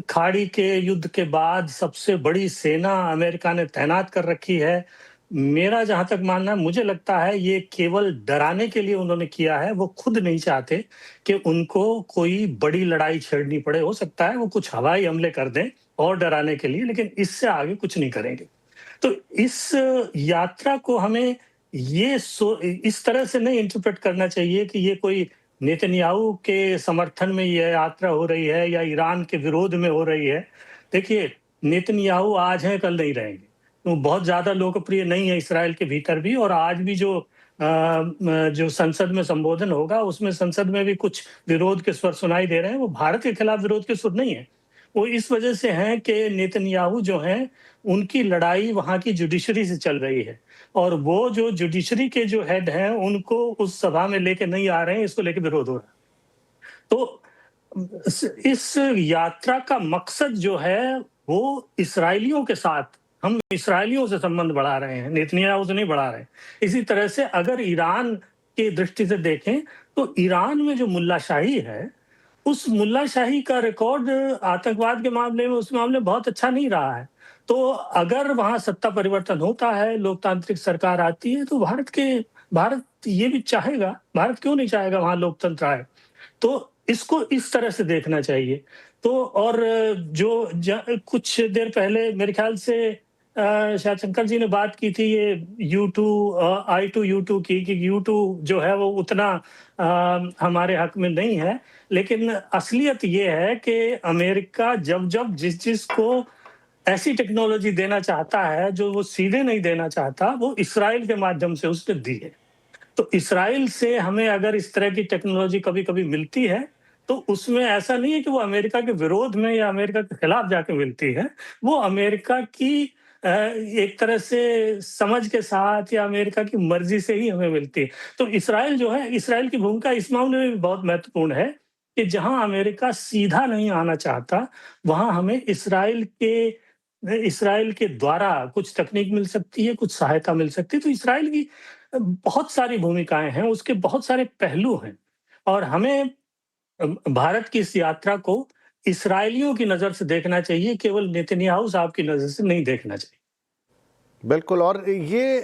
खाड़ी के युद्ध के बाद सबसे बड़ी सेना अमेरिका ने तैनात कर रखी है। मेरा जहाँ तक मानना है, मुझे लगता है ये केवल डराने के लिए उन्होंने किया है। वो खुद नहीं चाहते कि उनको कोई बड़ी लड़ाई छेड़नी पड़े। हो सकता है वो कुछ हवाई हमले कर दें और डराने के लिए, लेकिन इससे आगे कुछ नहीं करेंगे। तो इस यात्रा को हमें इस तरह से नहीं इंटरप्रेट करना चाहिए कि ये कोई नेतन्याहू के समर्थन में ये यात्रा हो रही है या ईरान के विरोध में हो रही है। देखिए, नेतन्याहू आज हैं, कल नहीं रहेंगे। वो बहुत ज़्यादा लोकप्रिय नहीं है इस्राएल के भीतर भी, और आज भी जो संसद में संबोधन होगा, उसमें संसद में भी कुछ विरोध के स्वर सुनाई दे रहे हैं। वो भारत के खिलाफ विरोध के स्वर नहीं है। वो इस वजह से हैं कि नेतन्याहू जो हैं, उनकी लड़ाई वहाँ की जुडिशरी से चल रही है, और वो जो जुडिशरी के जो हेड हैं, उनको उस सभा में लेके नहीं आ रहे हैं, इसको लेके विरोध हो रहा है। तो इस यात्रा का मकसद जो है, वो इसराइलियों के साथ, हम इसराइलियों से संबंध बढ़ा रहे हैं, नेतन्याहू से नहीं बढ़ा रहे हैं। इसी तरह से अगर ईरान की दृष्टि से देखें, तो ईरान में जो मुल्लाशाही है, उस मुल्लाशाही का रिकॉर्ड आतंकवाद के मामले में, उस मामले में बहुत अच्छा नहीं रहा है। तो अगर वहाँ सत्ता परिवर्तन होता है, लोकतांत्रिक सरकार आती है, तो भारत ये भी चाहेगा, भारत क्यों नहीं चाहेगा वहाँ लोकतंत्र आए। तो इसको इस तरह से देखना चाहिए। तो और कुछ देर पहले मेरे ख्याल से शायद शंकर जी ने बात की थी ये U2 I2 U2 की, कि U2 जो है वो उतना हमारे हक में नहीं है। लेकिन असलियत ये है कि अमेरिका जब जिस को ऐसी टेक्नोलॉजी देना चाहता है जो वो सीधे नहीं देना चाहता, वो इसराइल के माध्यम से उसने दी है। तो इसराइल से हमें अगर इस तरह की टेक्नोलॉजी कभी-कभी मिलती है, तो उसमें ऐसा नहीं है कि वो अमेरिका के विरोध में या अमेरिका के खिलाफ जाके मिलती है। वो अमेरिका की एक तरह से समझ के साथ या अमेरिका की मर्जी से ही हमें मिलती है। तो इसराइल जो है, इसराइल की भूमिका इस मामले में भी बहुत महत्वपूर्ण है कि जहां अमेरिका सीधा नहीं आना चाहता, वहां हमें इसराइल के द्वारा कुछ तकनीक मिल सकती है, कुछ सहायता मिल सकती है। तो इसराइल की बहुत सारी भूमिकाएं हैं, उसके बहुत सारे पहलू हैं, और हमें भारत की इस यात्रा को इसराइलियों की नजर से देखना चाहिए, केवल नेतन्याहू साहब की नजर से नहीं देखना चाहिए।
बिल्कुल। और ये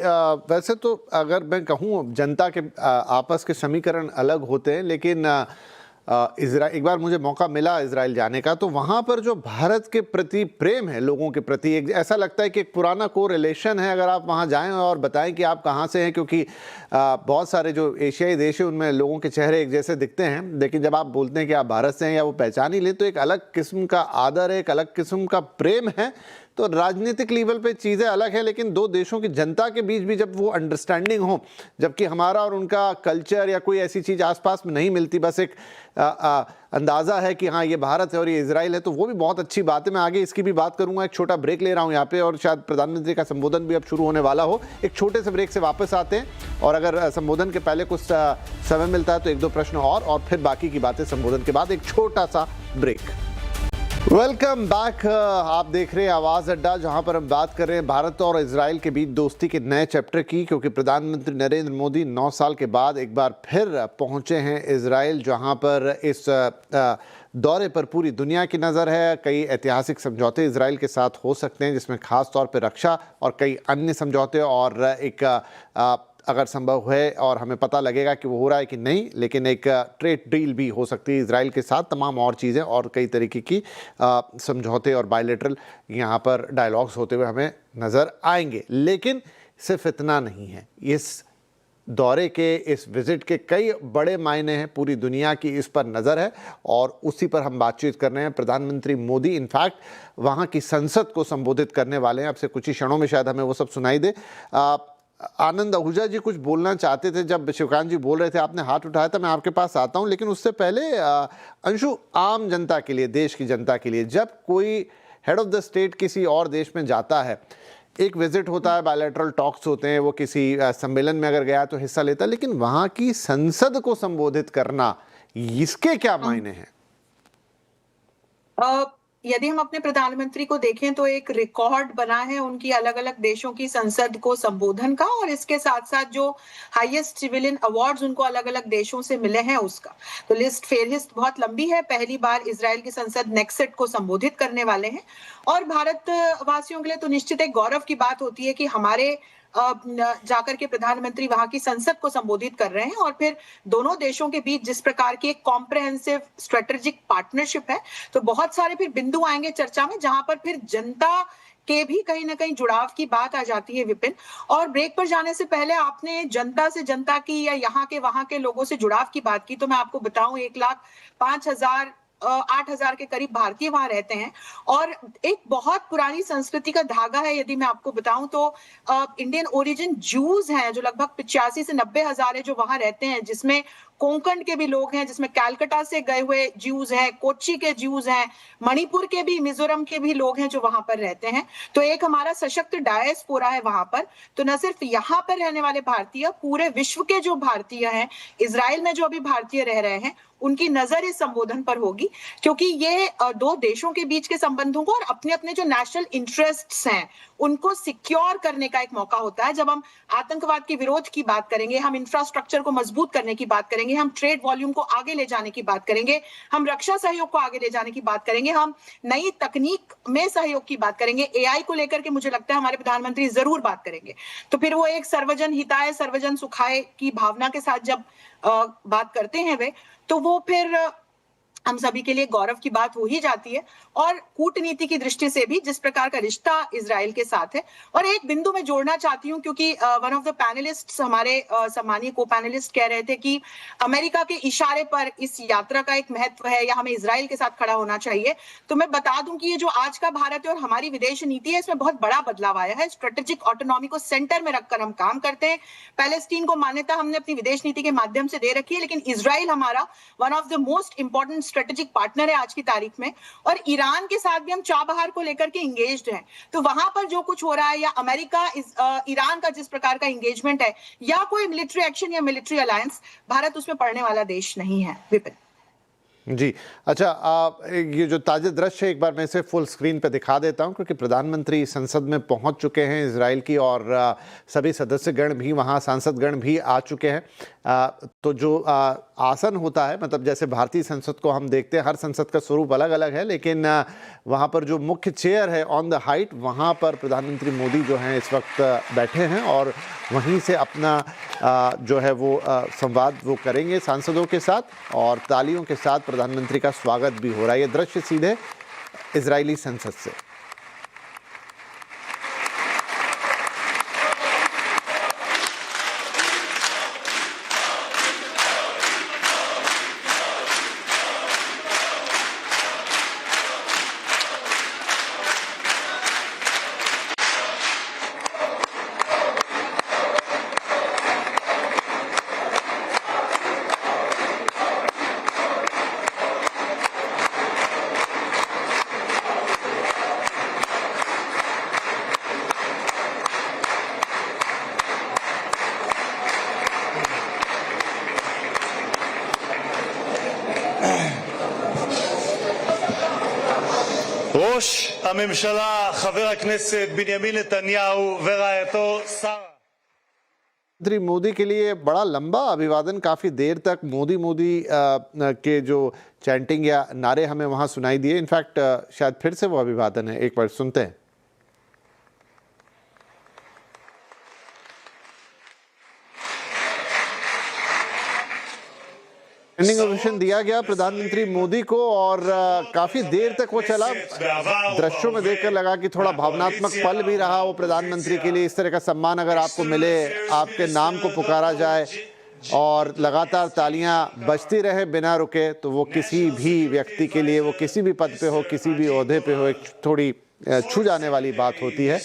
वैसे तो अगर मैं कहूँ, जनता के आपस के समीकरण अलग होते हैं, लेकिन एक बार मुझे मौका मिला इजराइल जाने का, तो वहाँ पर जो भारत के प्रति प्रेम है लोगों के प्रति, एक ऐसा लगता है कि एक पुराना को रिलेशन है। अगर आप वहाँ जाएं और बताएं कि आप कहाँ से हैं, क्योंकि बहुत सारे जो एशियाई देश हैं उनमें लोगों के चेहरे एक जैसे दिखते हैं, लेकिन जब आप बोलते हैं कि आप भारत से हैं या वो पहचान ही लें, तो एक अलग किस्म का आदर है, एक अलग किस्म का प्रेम है। तो राजनीतिक लेवल पे चीज़ें अलग है, लेकिन दो देशों की जनता के बीच भी जब वो अंडरस्टैंडिंग हो, जबकि हमारा और उनका कल्चर या कोई ऐसी चीज़ आसपास में नहीं मिलती, बस एक अंदाज़ा है कि हाँ ये भारत है और ये इजराइल है, तो वो भी बहुत अच्छी बात है। मैं आगे इसकी भी बात करूंगा। एक छोटा ब्रेक ले रहा हूँ यहाँ पे, और शायद प्रधानमंत्री का संबोधन भी अब शुरू होने वाला हो। एक छोटे से ब्रेक से वापस आते हैं, और अगर संबोधन के पहले कुछ समय मिलता है तो एक दो प्रश्न और फिर बाकी की बातें संबोधन के बाद। एक छोटा सा ब्रेक। Welcome back. आप देख रहे हैं आवाज़ अड्डा, जहां पर हम बात कर रहे हैं भारत और इजराइल के बीच दोस्ती के नए चैप्टर की, क्योंकि प्रधानमंत्री नरेंद्र मोदी 9 साल के बाद एक बार फिर पहुंचे हैं इजराइल, जहां पर इस दौरे पर पूरी दुनिया की नज़र है। कई ऐतिहासिक समझौते इजराइल के साथ हो सकते हैं, जिसमें खास तौर पर रक्षा और कई अन्य समझौते, और एक अगर संभव है और हमें पता लगेगा कि वो हो रहा है कि नहीं, लेकिन एक ट्रेड डील भी हो सकती है इजराइल के साथ। तमाम और चीज़ें और कई तरीके की समझौते और बायलैटरल यहाँ पर डायलॉग्स होते हुए हमें नज़र आएंगे। लेकिन सिर्फ इतना नहीं है, इस दौरे के, इस विज़िट के कई बड़े मायने हैं। पूरी दुनिया की इस पर नज़र है और उसी पर हम बातचीत कर रहे हैं। प्रधानमंत्री मोदी इनफैक्ट वहाँ की संसद को संबोधित करने वाले हैं। अब से कुछ ही क्षणों में शायद हमें वो सब सुनाई दे। आनंद आहूजा जी कुछ बोलना चाहते थे, जब शिवकांत जी बोल रहे थे आपने हाथ उठाया था। मैं आपके पास आता हूं, लेकिन उससे पहले अंशु, आम जनता के लिए, देश की जनता के लिए, जब कोई हेड ऑफ द स्टेट किसी और देश में जाता है, एक विजिट होता है, बायलैटरल टॉक्स होते हैं, वो किसी सम्मेलन में अगर गया तो हिस्सा लेता है, लेकिन वहां की संसद को संबोधित करना, इसके क्या मायने हैं?
यदि हम अपने प्रधानमंत्री को देखें तो एक रिकॉर्ड बना है उनकी अलग अलग देशों की संसद को संबोधन का, और इसके साथ साथ जो हाईएस्ट सिविलियन अवार्ड्स उनको अलग अलग देशों से मिले हैं उसका तो लिस्ट फेहरिस्त बहुत लंबी है। पहली बार इजराइल की संसद नेक्सेट को संबोधित करने वाले हैं, और भारत वासियों के लिए तो निश्चित एक गौरव की बात होती है कि हमारे जाकर के प्रधानमंत्री वहां की संसद को संबोधित कर रहे हैं, और फिर दोनों देशों के बीच जिस प्रकार की एक कॉम्प्रिहेंसिव स्ट्रेटेजिक पार्टनरशिप है, तो बहुत सारे फिर बिंदु आएंगे चर्चा में जहां पर फिर जनता के भी कहीं ना कहीं जुड़ाव की बात आ जाती है। विपिन, और ब्रेक पर जाने से पहले आपने जनता से जनता की या यहाँ के वहां के लोगों से जुड़ाव की बात की, तो मैं आपको बताऊं 1,05,000 8,000 के करीब भारतीय वहां रहते हैं, और एक बहुत पुरानी संस्कृति का धागा है। यदि मैं आपको बताऊं तो इंडियन ओरिजिन जूस हैं जो लगभग 85 से 90,000 है जो वहां रहते हैं, जिसमें कोंकण के भी लोग हैं, जिसमें कैलकाटा से गए हुए ज्यूज हैं, कोच्चि के ज्यूज हैं, मणिपुर के भी, मिजोरम के भी लोग हैं जो वहां पर रहते हैं। तो एक हमारा सशक्त डायस्पोरा है वहां पर। तो न सिर्फ यहाँ पर रहने वाले भारतीय, पूरे विश्व के जो भारतीय हैं, इजराइल में जो अभी भारतीय रह रहे हैं, उनकी नजर इस संबोधन पर होगी, क्योंकि ये दो देशों के बीच के संबंधों को और अपने अपने जो नेशनल इंटरेस्ट्स हैं उनको सिक्योर करने का एक मौका होता है। जब हम आतंकवाद के विरोध की बात करेंगे, हम इंफ्रास्ट्रक्चर को मजबूत करने की बात करेंगे, हम ट्रेड वॉल्यूम को आगे ले जाने की बात करेंगे, हम रक्षा सहयोग को आगे ले जाने की बात करेंगे, हम नई तकनीक में सहयोग की बात करेंगे, एआई को लेकर के मुझे लगता है हमारे प्रधानमंत्री जरूर बात करेंगे। तो फिर वो एक सर्वजन हिताय सर्वजन सुखाय की भावना के साथ जब बात करते हैं वे, तो वो फिर हम सभी के लिए गौरव की बात हो ही जाती है। और कूटनीति की दृष्टि से भी जिस प्रकार का रिश्ता इजराइल के साथ है। और एक बिंदु मैं जोड़ना चाहती हूं, क्योंकि वन ऑफ द पैनलिस्ट, हमारे सम्मानीय को पैनलिस्ट कह रहे थे कि अमेरिका के इशारे पर इस यात्रा का एक महत्व है या हमें इजराइल के साथ खड़ा होना चाहिए। तो मैं बता दूं कि ये जो आज का भारत है और हमारी विदेश नीति है, इसमें बहुत बड़ा बदलाव आया है। स्ट्रेटेजिक ऑटोनॉमी को सेंटर में रखकर हम काम करते हैं। पैलेस्टीन को मान्यता हमने अपनी विदेश नीति के माध्यम से दे रखी है, लेकिन इजराइल हमारा one of the most important strategic partner है आज की तारीख में। और ईरान के साथ भी हम चाबहार को लेकर के इंगेज्ड हैं। तो वहां पर जो कुछ हो रहा है, या अमेरिका ईरान का जिस प्रकार का इंगेजमेंट है, या कोई मिलिट्री एक्शन या मिलिट्री अलायंस, भारत उसमें पड़ने वाला देश नहीं है। विपिन
जी, अच्छा, ये जो ताज़ा दृश्य है एक बार मैं इसे फुल स्क्रीन पे दिखा देता हूं, क्योंकि प्रधानमंत्री संसद में पहुंच चुके हैं इजराइल की, और सभी सदस्यगण भी वहां, सांसदगण भी आ चुके हैं। तो जो आसन होता है, मतलब जैसे भारतीय संसद को हम देखते हैं, हर संसद का स्वरूप अलग अलग है, लेकिन वहाँ पर जो मुख्य चेयर है ऑन द हाइट, वहाँ पर प्रधानमंत्री मोदी जो हैं इस वक्त बैठे हैं, और वहीं से अपना जो है वो संवाद वो करेंगे सांसदों के साथ, और तालियों के साथ प्रधानमंत्री का स्वागत भी हो रहा है। ये दृश्य सीधे इजरायली संसद से।
ראש הממשלה חבר הכנסת בנימין נתניהו ורעייתו שרה।
प्रधानमंत्री मोदी के लिए बड़ा लंबा अभिवादन, काफ़ी देर तक मोदी मोदी के जो चैंटिंग या नारे हमें वहाँ सुनाई दिए। इनफैक्ट शायद फिर से वो अभिवादन है, एक बार सुनते हैं। स्टैंडिंग ओवेशन दिया गया प्रधानमंत्री मोदी को, और काफी देर तक वो चला। दृश्यों में देखकर लगा कि थोड़ा भावनात्मक पल भी रहा वो प्रधानमंत्री के लिए। इस तरह का सम्मान अगर आपको मिले, आपके नाम को पुकारा जाए और लगातार तालियां बजती रहे बिना रुके, तो वो किसी भी व्यक्ति के लिए, वो किसी भी पद पे हो, किसी भी ओहदे पे हो, एक थोड़ी छू जाने वाली बात होती है।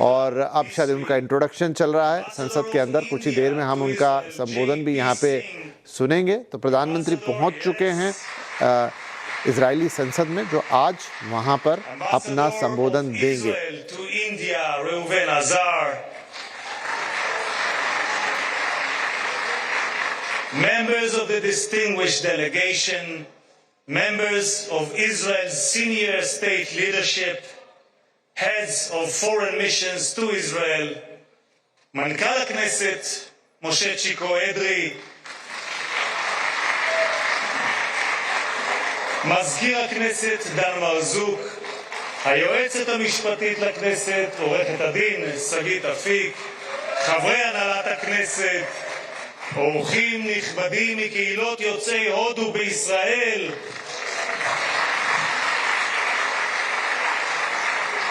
और अब शायद उनका इंट्रोडक्शन चल रहा है संसद के अंदर, कुछ ही देर में हम उनका संबोधन भी यहाँ पे सुनेंगे। तो प्रधानमंत्री पहुँच चुके हैं इजरायली संसद में, जो आज वहाँ पर अपना संबोधन देंगे।
Members of the distinguished delegation, members of Israel's senior state leadership, heads of foreign missions to Israel, מנכ"ל הכנסת משה צ'יקו אדרי, מזכיר הכנסת דן מרזוק, היועצת המשפטית לכנסת עורכת הדין שגית אפיק, חברי הנהלת הכנסת, אורחים נכבדים מקהילות יוצאי הודו בישראל,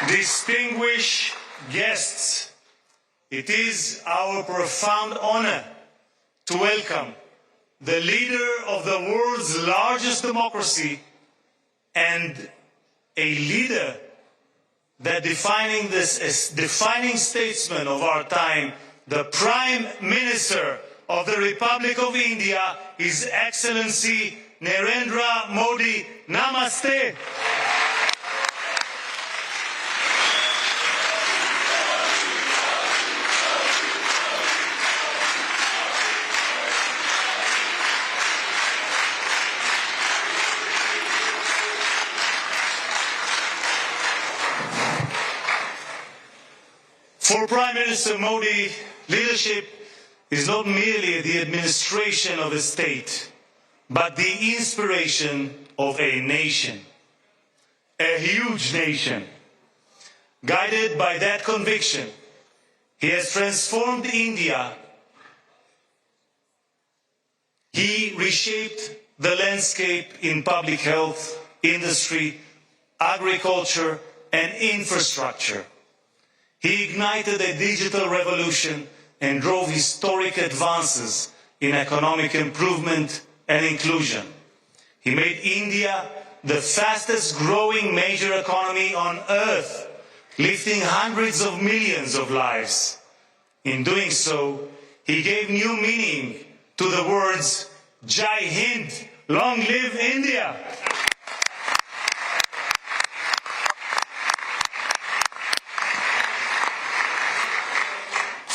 distinguished guests, it is our profound honor to welcome the leader of the world's largest democracy and a leader that defining statesman of our time, the Prime Minister of the Republic of India, His Excellency Narendra Modi. Namaste. For Prime Minister Modi, leadership is not merely the administration of a state, but the inspiration of a nation, a huge nation. Guided by that conviction, he has transformed India. He reshaped the landscape in public health, industry, agriculture, and infrastructure. He ignited a digital revolution and drove historic advances in economic improvement and inclusion. He made India the fastest growing major economy on earth, lifting hundreds of millions of lives. In doing so, he gave new meaning to the words Jai Hind, long live India.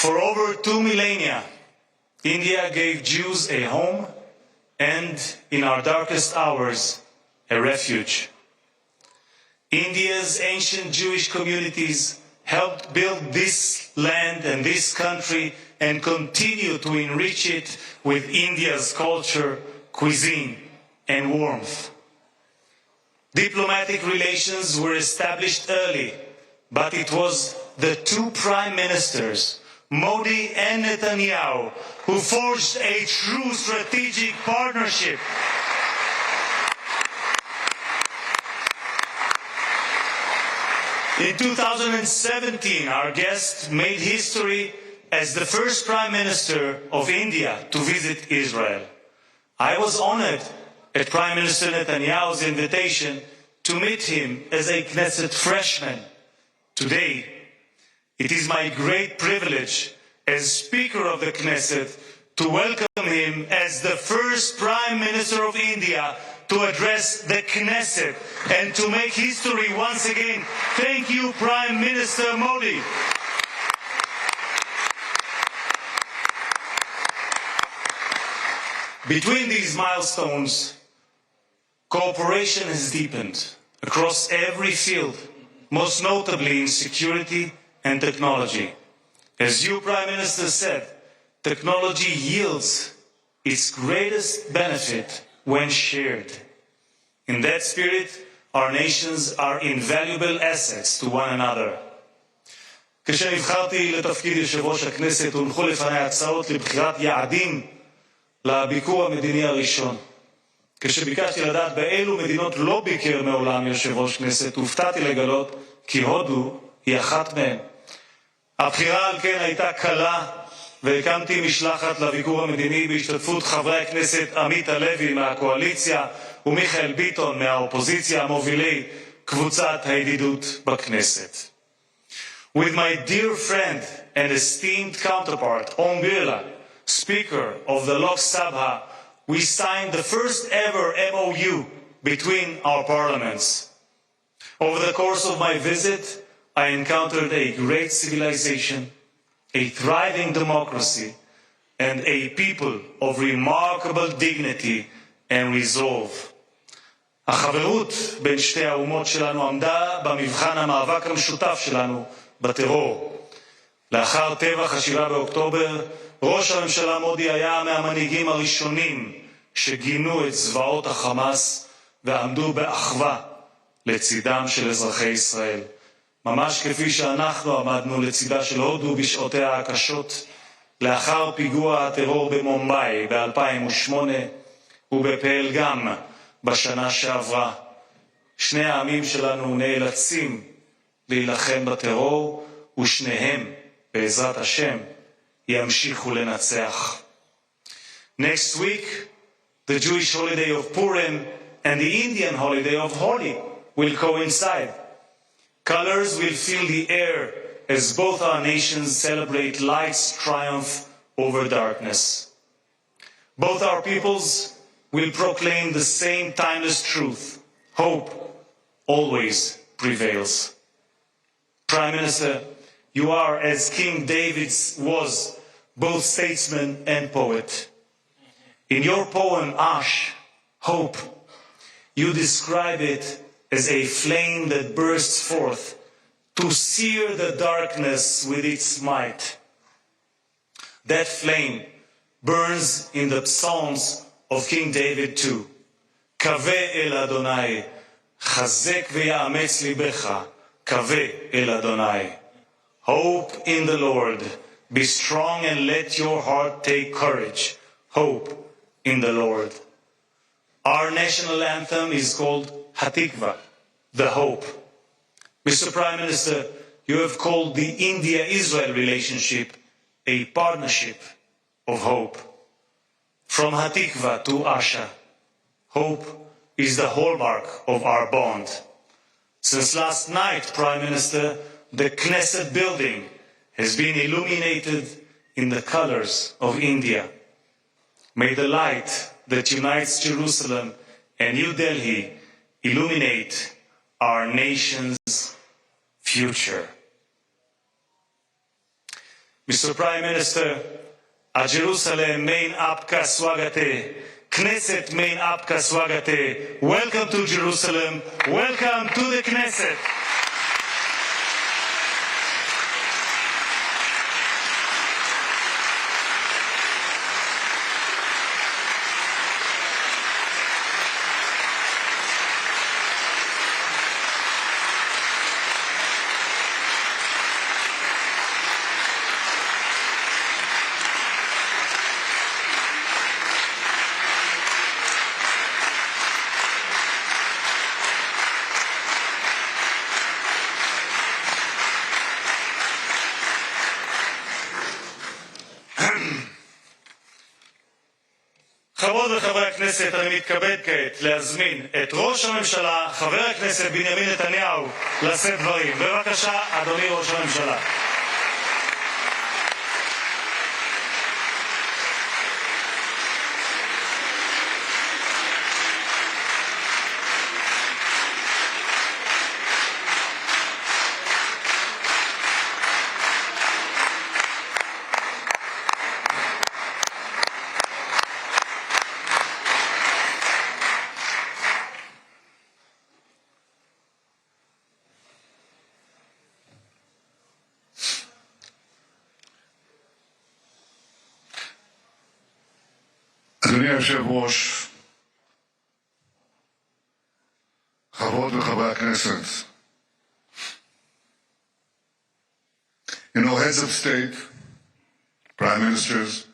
For over 2 millennia, India gave Jews a home and, in our darkest hours, a refuge. India's ancient Jewish communities helped build this land and this country and continue to enrich it with India's culture, cuisine, and warmth. Diplomatic relations were established early, but it was the two prime ministers, Modi and Netanyahu, who forged a true strategic partnership. In 2017, our guest made history as the first Prime Minister of India to visit Israel. I was honored at Prime Minister Netanyahu's invitation to meet him as a Knesset freshman. Today, it is my great privilege as Speaker of the Knesset to welcome him as the first Prime Minister of India to address the Knesset and to make history once again. Thank you, Prime Minister Modi. Between these milestones, cooperation has deepened across every field, most notably in security and technology. As you, Prime Minister, said, technology yields its greatest benefit when shared. In that spirit, our nations are invaluable assets to one another. כשנבחרתי לתפקיד יושב ראש הכנסת הונחו לפני הצעות לבחירת יעדים לביקור המדיני הראשון. כשביקשתי לדעת באילו מדינות לא ביקר מעולם יושב ראש כנסת, הופתעתי לגלות כי הודו היא אחת מהן. הבחירה על כן הייתה קלה, והקמתי משלחת לביקור המדיני בהשתתפות חברי הכנסת עמית הלוי מהקואליציה ומיכאל ביטון מהאופוזיציה המובילי קבוצת הידידות בכנסת. With my dear friend and esteemed counterpart, Om Birla, Speaker of the Lok Sabha, we signed the first ever MOU between our parliaments. Over the course of my visit, I encountered a great civilization, a thriving democracy, and a people of remarkable dignity and resolve. החברות בין שתי האומות שלנו עמדה במבחן המאבק המשותף שלנו בטרור. לאחר טבח 7 באוקטובר, ראש הממשלה מודי היה מהמנהיגים הראשונים שגינו את זוועות החמאס ועמדו באחווה לצידם של אזרחי ישראל. ממש כפי שאנחנו עמדנו לצידה של הודו בשעותיה הקשות, לאחר פיגוע הטרור במומביי ב-2008 ובפלגם בשנה שעברה. שני העמים שלנו נאלצים להילחם בטרור, ושניהם, בעזרת השם, ימשיכו לנצח. Next week, the Jewish holiday of Purim and the Indian holiday of Holi will coincide. Colors will fill the air as both our nations celebrate light's triumph over darkness. Both our peoples will proclaim the same timeless truth. Hope always prevails. Prime Minister, you are, as King David was, both statesman and poet. In your poem, Ash, Hope, you describe it as a flame that bursts forth to sear the darkness with its might. That flame burns in the Psalms of King David too. Kaveh el Adonai, chazek ve'yametz libecha, kaveh el Adonai. Hope in the Lord, be strong and let your heart take courage. Hope in the Lord. Our national anthem is called Hatikva, the hope. Mr. Prime Minister, you have called the India-Israel relationship a partnership of hope. From Hatikva to Asha, hope is the hallmark of our bond. Since last night, Prime Minister, the Knesset building has been illuminated in the colors of India. May the light that unites Jerusalem and New Delhi illuminate our nation's future. Mr. Prime Minister, a Jerusalem main apka swagate, Knesset main apka swagate. Welcome to Jerusalem. Welcome to the Knesset. חברות וחברי הכנסת, אני מתכבד כעת להזמין את ראש הממשלה, חבר הכנסת בנימין נתניהו, לשאת דברים. בבקשה, אדוני ראש הממשלה.
אדוני היושב-ראש, חברות וחברי הכנסת, heads of state, prime ministers,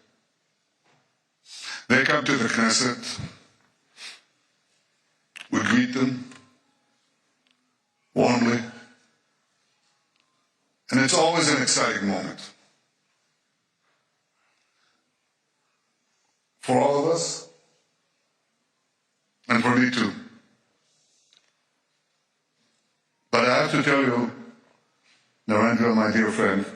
they come to the Knesset, we greet them warmly, and it's always an exciting moment. For all of us, and for me too. But I have to tell you, Narendra, my dear friend,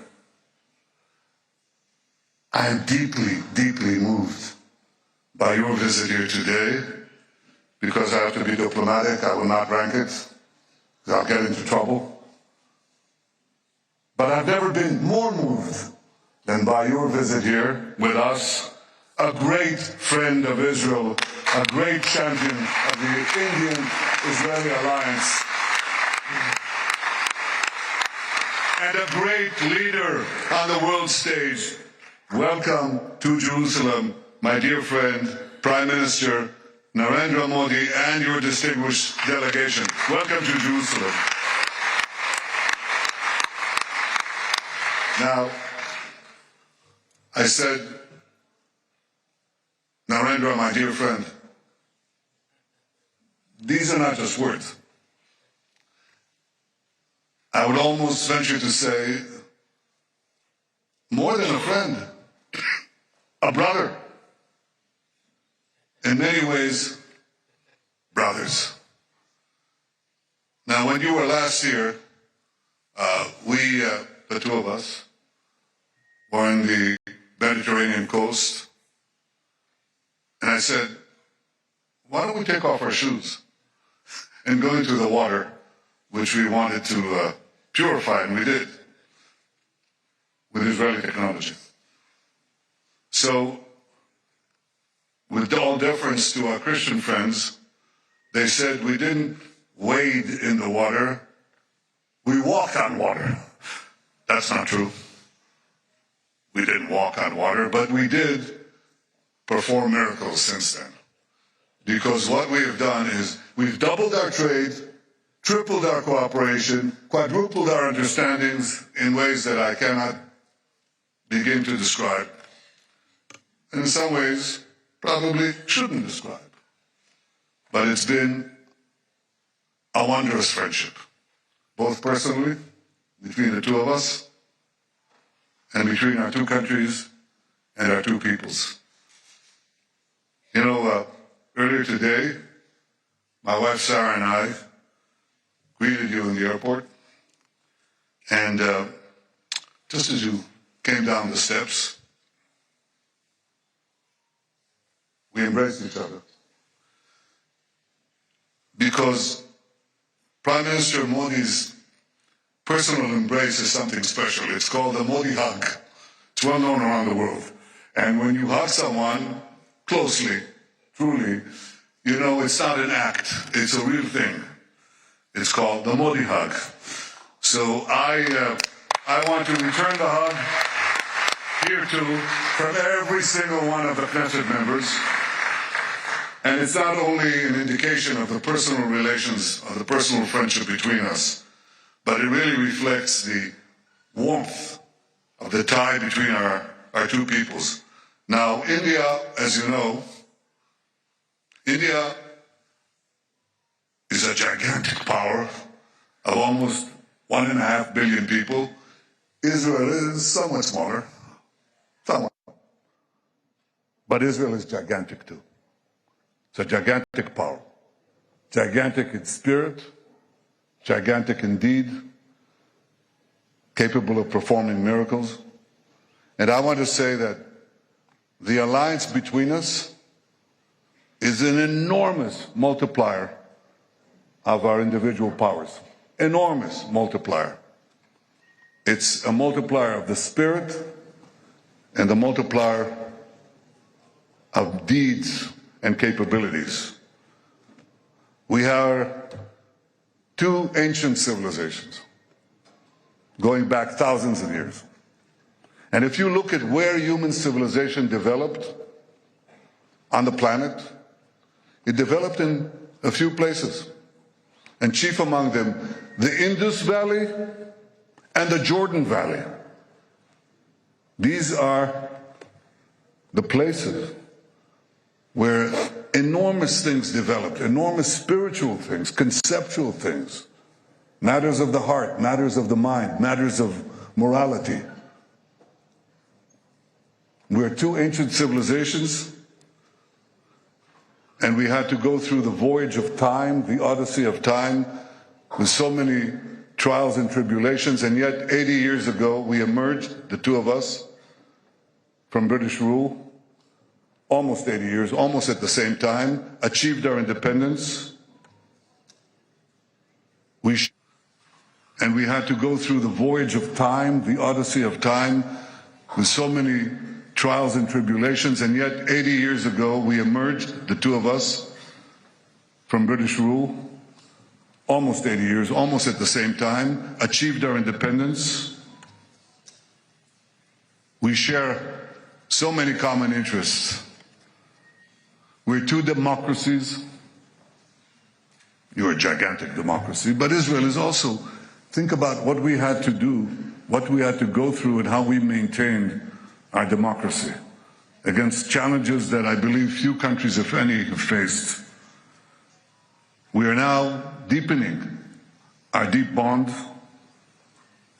I am deeply, deeply moved by your visit here today, because I have to be diplomatic. I will not rank it, because I'll get into trouble. But I've never been more moved than by your visit here with us, a great friend of Israel a great champion of the Indian-Israeli alliance, and a great leader on the world stage. Welcome to Jerusalem, my dear friend, Prime Minister Narendra Modi, and your distinguished delegation. Welcome to Jerusalem. Now, I said, Narendra, my dear friend, these are not just words. I would almost venture to say, more than a friend, a brother. In many ways, brothers. Now, when you were last here, the two of us, were in the Mediterranean coast, and I said, why don't we take off our shoes and go into the water, which we wanted to purify, and we did, with Israeli technology. So, with all deference to our Christian friends, they said we didn't wade in the water, we walked on water. That's not true. We didn't walk on water, but we did perform miracles since then. Because what we have done is we've doubled our trade, tripled our cooperation, quadrupled our understandings in ways that I cannot begin to describe. And in some ways, probably shouldn't describe. But it's been a wondrous friendship, both personally, between the two of us, and between our two countries and our two peoples. You know, earlier today, my wife Sarah and I greeted you in the airport, and just as you came down the steps, we embraced each other. Because Prime Minister Modi's personal embrace is something special. It's called the Modi hug. It's well known around the world. And when you hug someone closely, truly, you know it's not an act. It's a real thing. It's called the Modi hug. So I want to return the hug here too from every single one of the Knesset members. And it's not only an indication of the personal relations, of the personal friendship between us, but it really reflects the warmth of the tie between our two peoples. Now, India, as you know, India is a gigantic power of almost 1.5 billion people. Israel is somewhat smaller, somewhat. But Israel is gigantic too. It's a gigantic power, gigantic in spirit, gigantic in deed, capable of performing miracles. And I want to say that the alliance between us is an enormous multiplier of our individual powers. Enormous multiplier. It's a multiplier of the spirit and a multiplier of deeds and capabilities. We are two ancient civilizations going back thousands of years. And if you look at where human civilization developed on the planet, it developed in a few places. And chief among them, the Indus Valley and the Jordan Valley. These are the places where enormous things developed, enormous spiritual things, conceptual things, matters of the heart, matters of the mind, matters of morality. We're two ancient civilizations, and we had to go through the voyage of time, the odyssey of time, with so many trials and tribulations, and yet 80 years ago we emerged, the two of us, from British rule, almost 80 years, almost at the same time, achieved our independence. And we had to go through the voyage of time, the odyssey of time, with so many trials and tribulations, and yet 80 years ago we emerged, the two of us, from British rule, almost 80 years, almost at the same time, achieved our independence. We share so many common interests. We're two democracies. You're a gigantic democracy, but Israel is also. Think about what we had to do, what we had to go through, and how we maintained our democracy against challenges that I believe few countries, if any, have faced. We are now deepening our deep bond,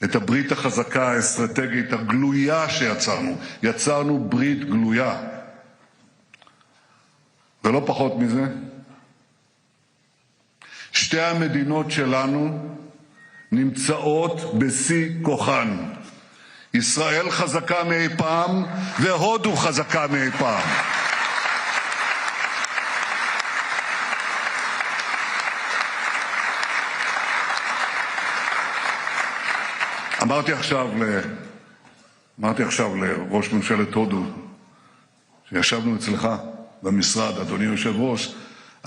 את הברית החזקה האסטרטגית הגלויה שיצרנו. יצרנו ברית גלויה. ולא פחות מזה, שתי המדינות שלנו נמצאות בשיא כוחן. ישראל חזקה מאי פעם, והודו חזקה מאי פעם. אמרתי עכשיו לראש ממשלת הודו, שישבנו אצלך במשרד, אדוני יושב ראש,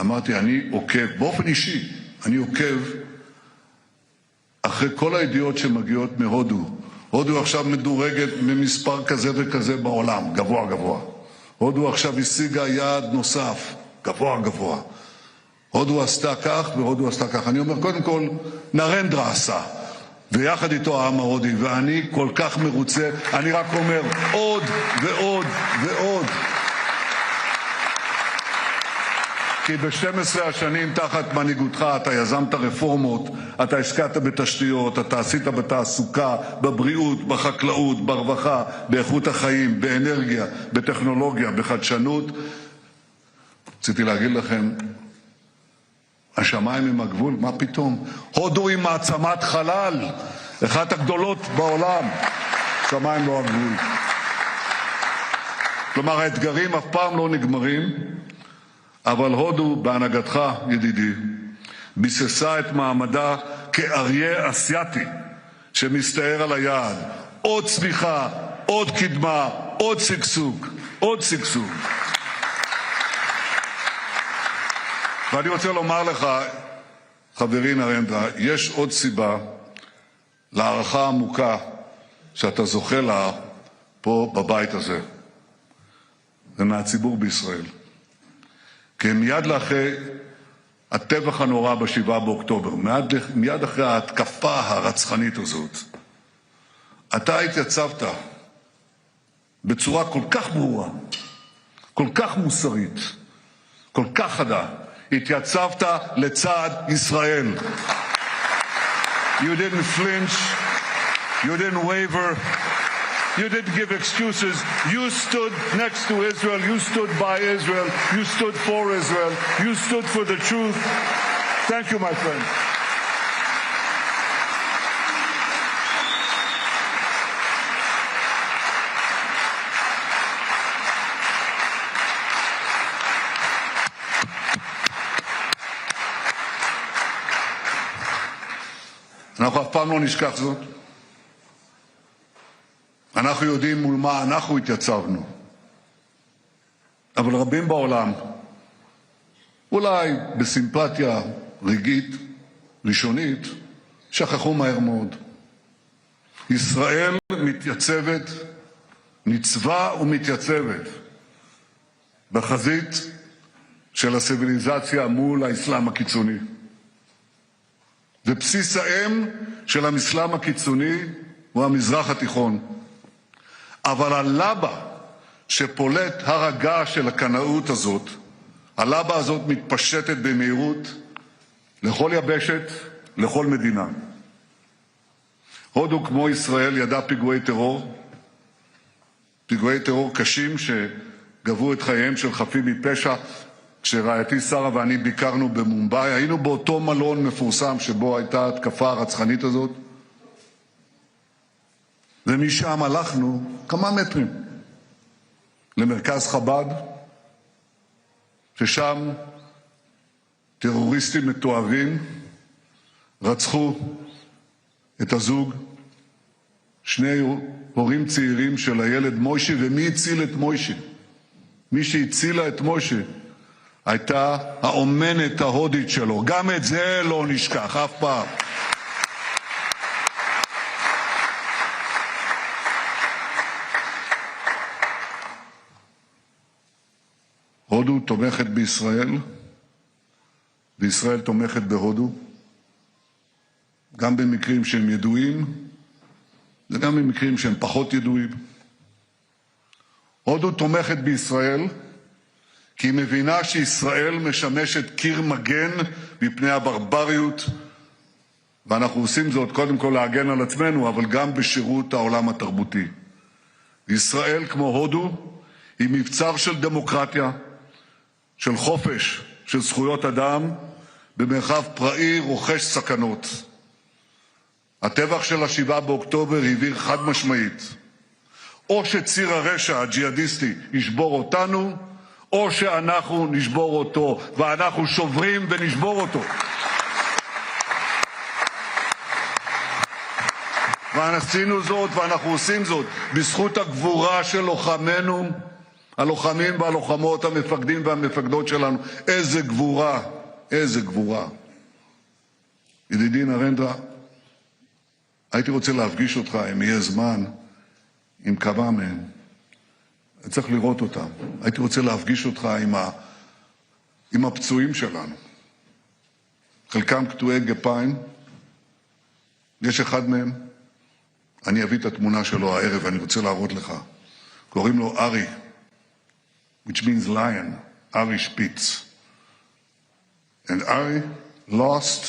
אמרתי, אני עוקב, באופן אישי, אני עוקב אחרי כל הידיעות שמגיעות מהודו. הודו עכשיו מדורגת ממספר כזה וכזה בעולם, גבוה גבוה. הודו עכשיו השיגה יעד נוסף, גבוה גבוה. הודו עשתה כך והודו עשתה כך. אני אומר, קודם כל, נרנדרה עשה. ויחד איתו העם ההודי, ואני כל כך מרוצה, אני רק אומר עוד ועוד ועוד. כי ב-12 השנים תחת מנהיגותך אתה יזמת רפורמות, אתה השקעת בתשתיות, אתה עשית בתעסוקה, בבריאות, בחקלאות, ברווחה, באיכות החיים, באנרגיה, בטכנולוגיה, בחדשנות. רציתי להגיד לכם, השמיים עם הגבול, מה פתאום? הודו היא מעצמת חלל, אחת הגדולות בעולם, שמיים לא הגבול. כלומר, האתגרים אף פעם לא נגמרים, אבל הודו, בהנהגתך, ידידי, ביססה את מעמדה כאריה אסייתי שמסתער על היעד. עוד צמיחה, עוד קדמה, עוד שגשוג, עוד שגשוג. ואני רוצה לומר לך, חברי נרנדרה, יש עוד סיבה להערכה עמוקה שאתה זוכה לה פה בבית הזה, ומהציבור בישראל. כי מיד לאחרי הטבח הנורא ב7 באוקטובר, מיד אחרי ההתקפה הרצחנית הזאת, אתה התייצבת בצורה כל כך ברורה, כל כך מוסרית, כל כך חדה, התייצבת לצד ישראל. You didn't flinch, you didn't waver, you didn't give excuses. You stood next to Israel, you stood by Israel, you stood for Israel, you stood for the truth. Thank you, my friend. אנחנו אף פעם לא נשכח זאת. אנחנו יודעים מול מה אנחנו התייצבנו. אבל רבים בעולם, אולי בסימפתיה רגעית, ראשונית, שכחו מהר מאוד. ישראל מתייצבת, ניצבה ומתייצבת, בחזית של הציוויליזציה מול האסלאם הקיצוני. ובסיס האם של האסלאם הקיצוני הוא המזרח התיכון. אבל הלבה שפולט הרגע של הקנאות הזאת, הלבה הזאת מתפשטת במהירות לכל יבשת, לכל מדינה. הודו כמו ישראל ידע פיגועי טרור קשים שגבו את חייהם של חפים מפשע. כשרעייתי שרה ואני ביקרנו במומבאי, היינו באותו מלון מפורסם שבו הייתה התקפה הרצחנית הזאת, ומשם הלכנו כמה מטרים למרכז חב"ד, ששם טרוריסטים מתועבים רצחו את הזוג שני הורים צעירים של הילד מוישה, ומי הציל את מוישה? מי שהצילה את מוישה הייתה האומנת ההודית שלו. גם את זה לא נשכח אף פעם. הודו תומכת בישראל, וישראל תומכת בהודו, גם במקרים שהם ידועים, וגם במקרים שהם פחות ידועים. הודו תומכת בישראל, כי היא מבינה שישראל משמשת קיר מגן מפני הברבריות, ואנחנו עושים זאת קודם כל להגן על עצמנו, אבל גם בשירות העולם התרבותי. ישראל, כמו הודו, היא מבצר של דמוקרטיה, של חופש, של זכויות אדם, במרחב פראי רוכש סכנות. הטבח של 7 באוקטובר הבהיר חד משמעית, או שציר הרשע הג'יהאדיסטי ישבור אותנו, או שאנחנו נשבור אותו, ואנחנו שוברים ונשבור אותו. ועשינו זאת ואנחנו עושים זאת בזכות הגבורה של לוחמינו, הלוחמים והלוחמות, המפקדים והמפקדות שלנו. איזה גבורה, איזה גבורה. ידידי נרנדרה, הייתי רוצה להפגיש אותך, אם יהיה זמן, עם כמה מהם. צריך לראות אותם. הייתי רוצה להפגיש אותך עם הפצועים שלנו. חלקם קטועי גפיים. יש אחד מהם, אני אביא את התמונה שלו הערב, ואני רוצה להראות לך. קוראים לו ארי, which means lion, Ari Spitz. And Ari lost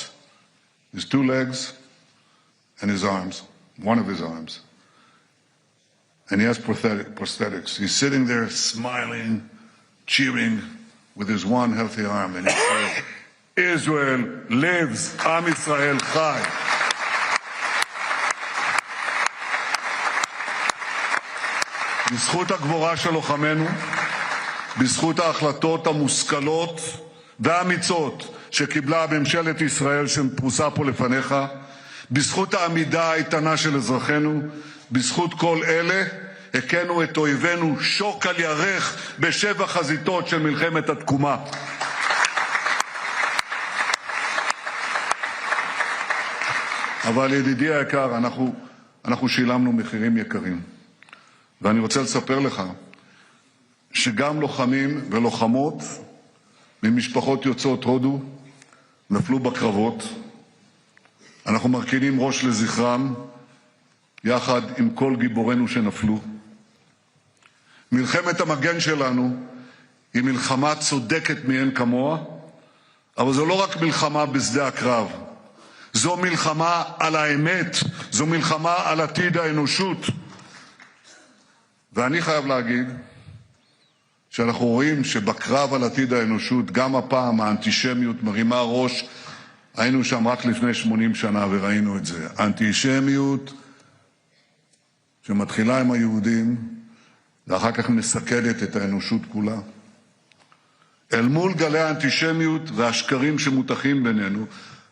his 2 legs and his arms, one of his arms. And he has prosthetics. He's sitting there smiling, cheering with his one healthy arm. And he says, Israel lives, Am Yisrael Chai. בזכות הגבורה של לוחמינו, בזכות ההחלטות המושכלות והאמיצות שקיבלה ממשלת ישראל שפרוסה פה לפניך, בזכות העמידה האיתנה של אזרחינו, בזכות כל אלה הכינו את אויבינו שוק על ירך ב7 חזיתות של מלחמת התקומה. אבל ידידי היקר, אנחנו שילמנו מחירים יקרים. ואני רוצה לספר לך שגם לוחמים ולוחמות ממשפחות יוצאות הודו נפלו בקרבות. אנחנו מרכינים ראש לזכרם יחד עם כל גיבורינו שנפלו. מלחמת המגן שלנו היא מלחמה צודקת מאין כמוה, אבל זו לא רק מלחמה בשדה הקרב. זו מלחמה על האמת, זו מלחמה על עתיד האנושות. ואני חייב להגיד שאנחנו רואים שבקרב על עתיד האנושות, גם הפעם האנטישמיות מרימה ראש. היינו שם רק לפני 80 שנה וראינו את זה. אנטישמיות שמתחילה עם היהודים ואחר כך מסכנת את האנושות כולה. אל מול גלי האנטישמיות והשקרים שמותחים בינינו,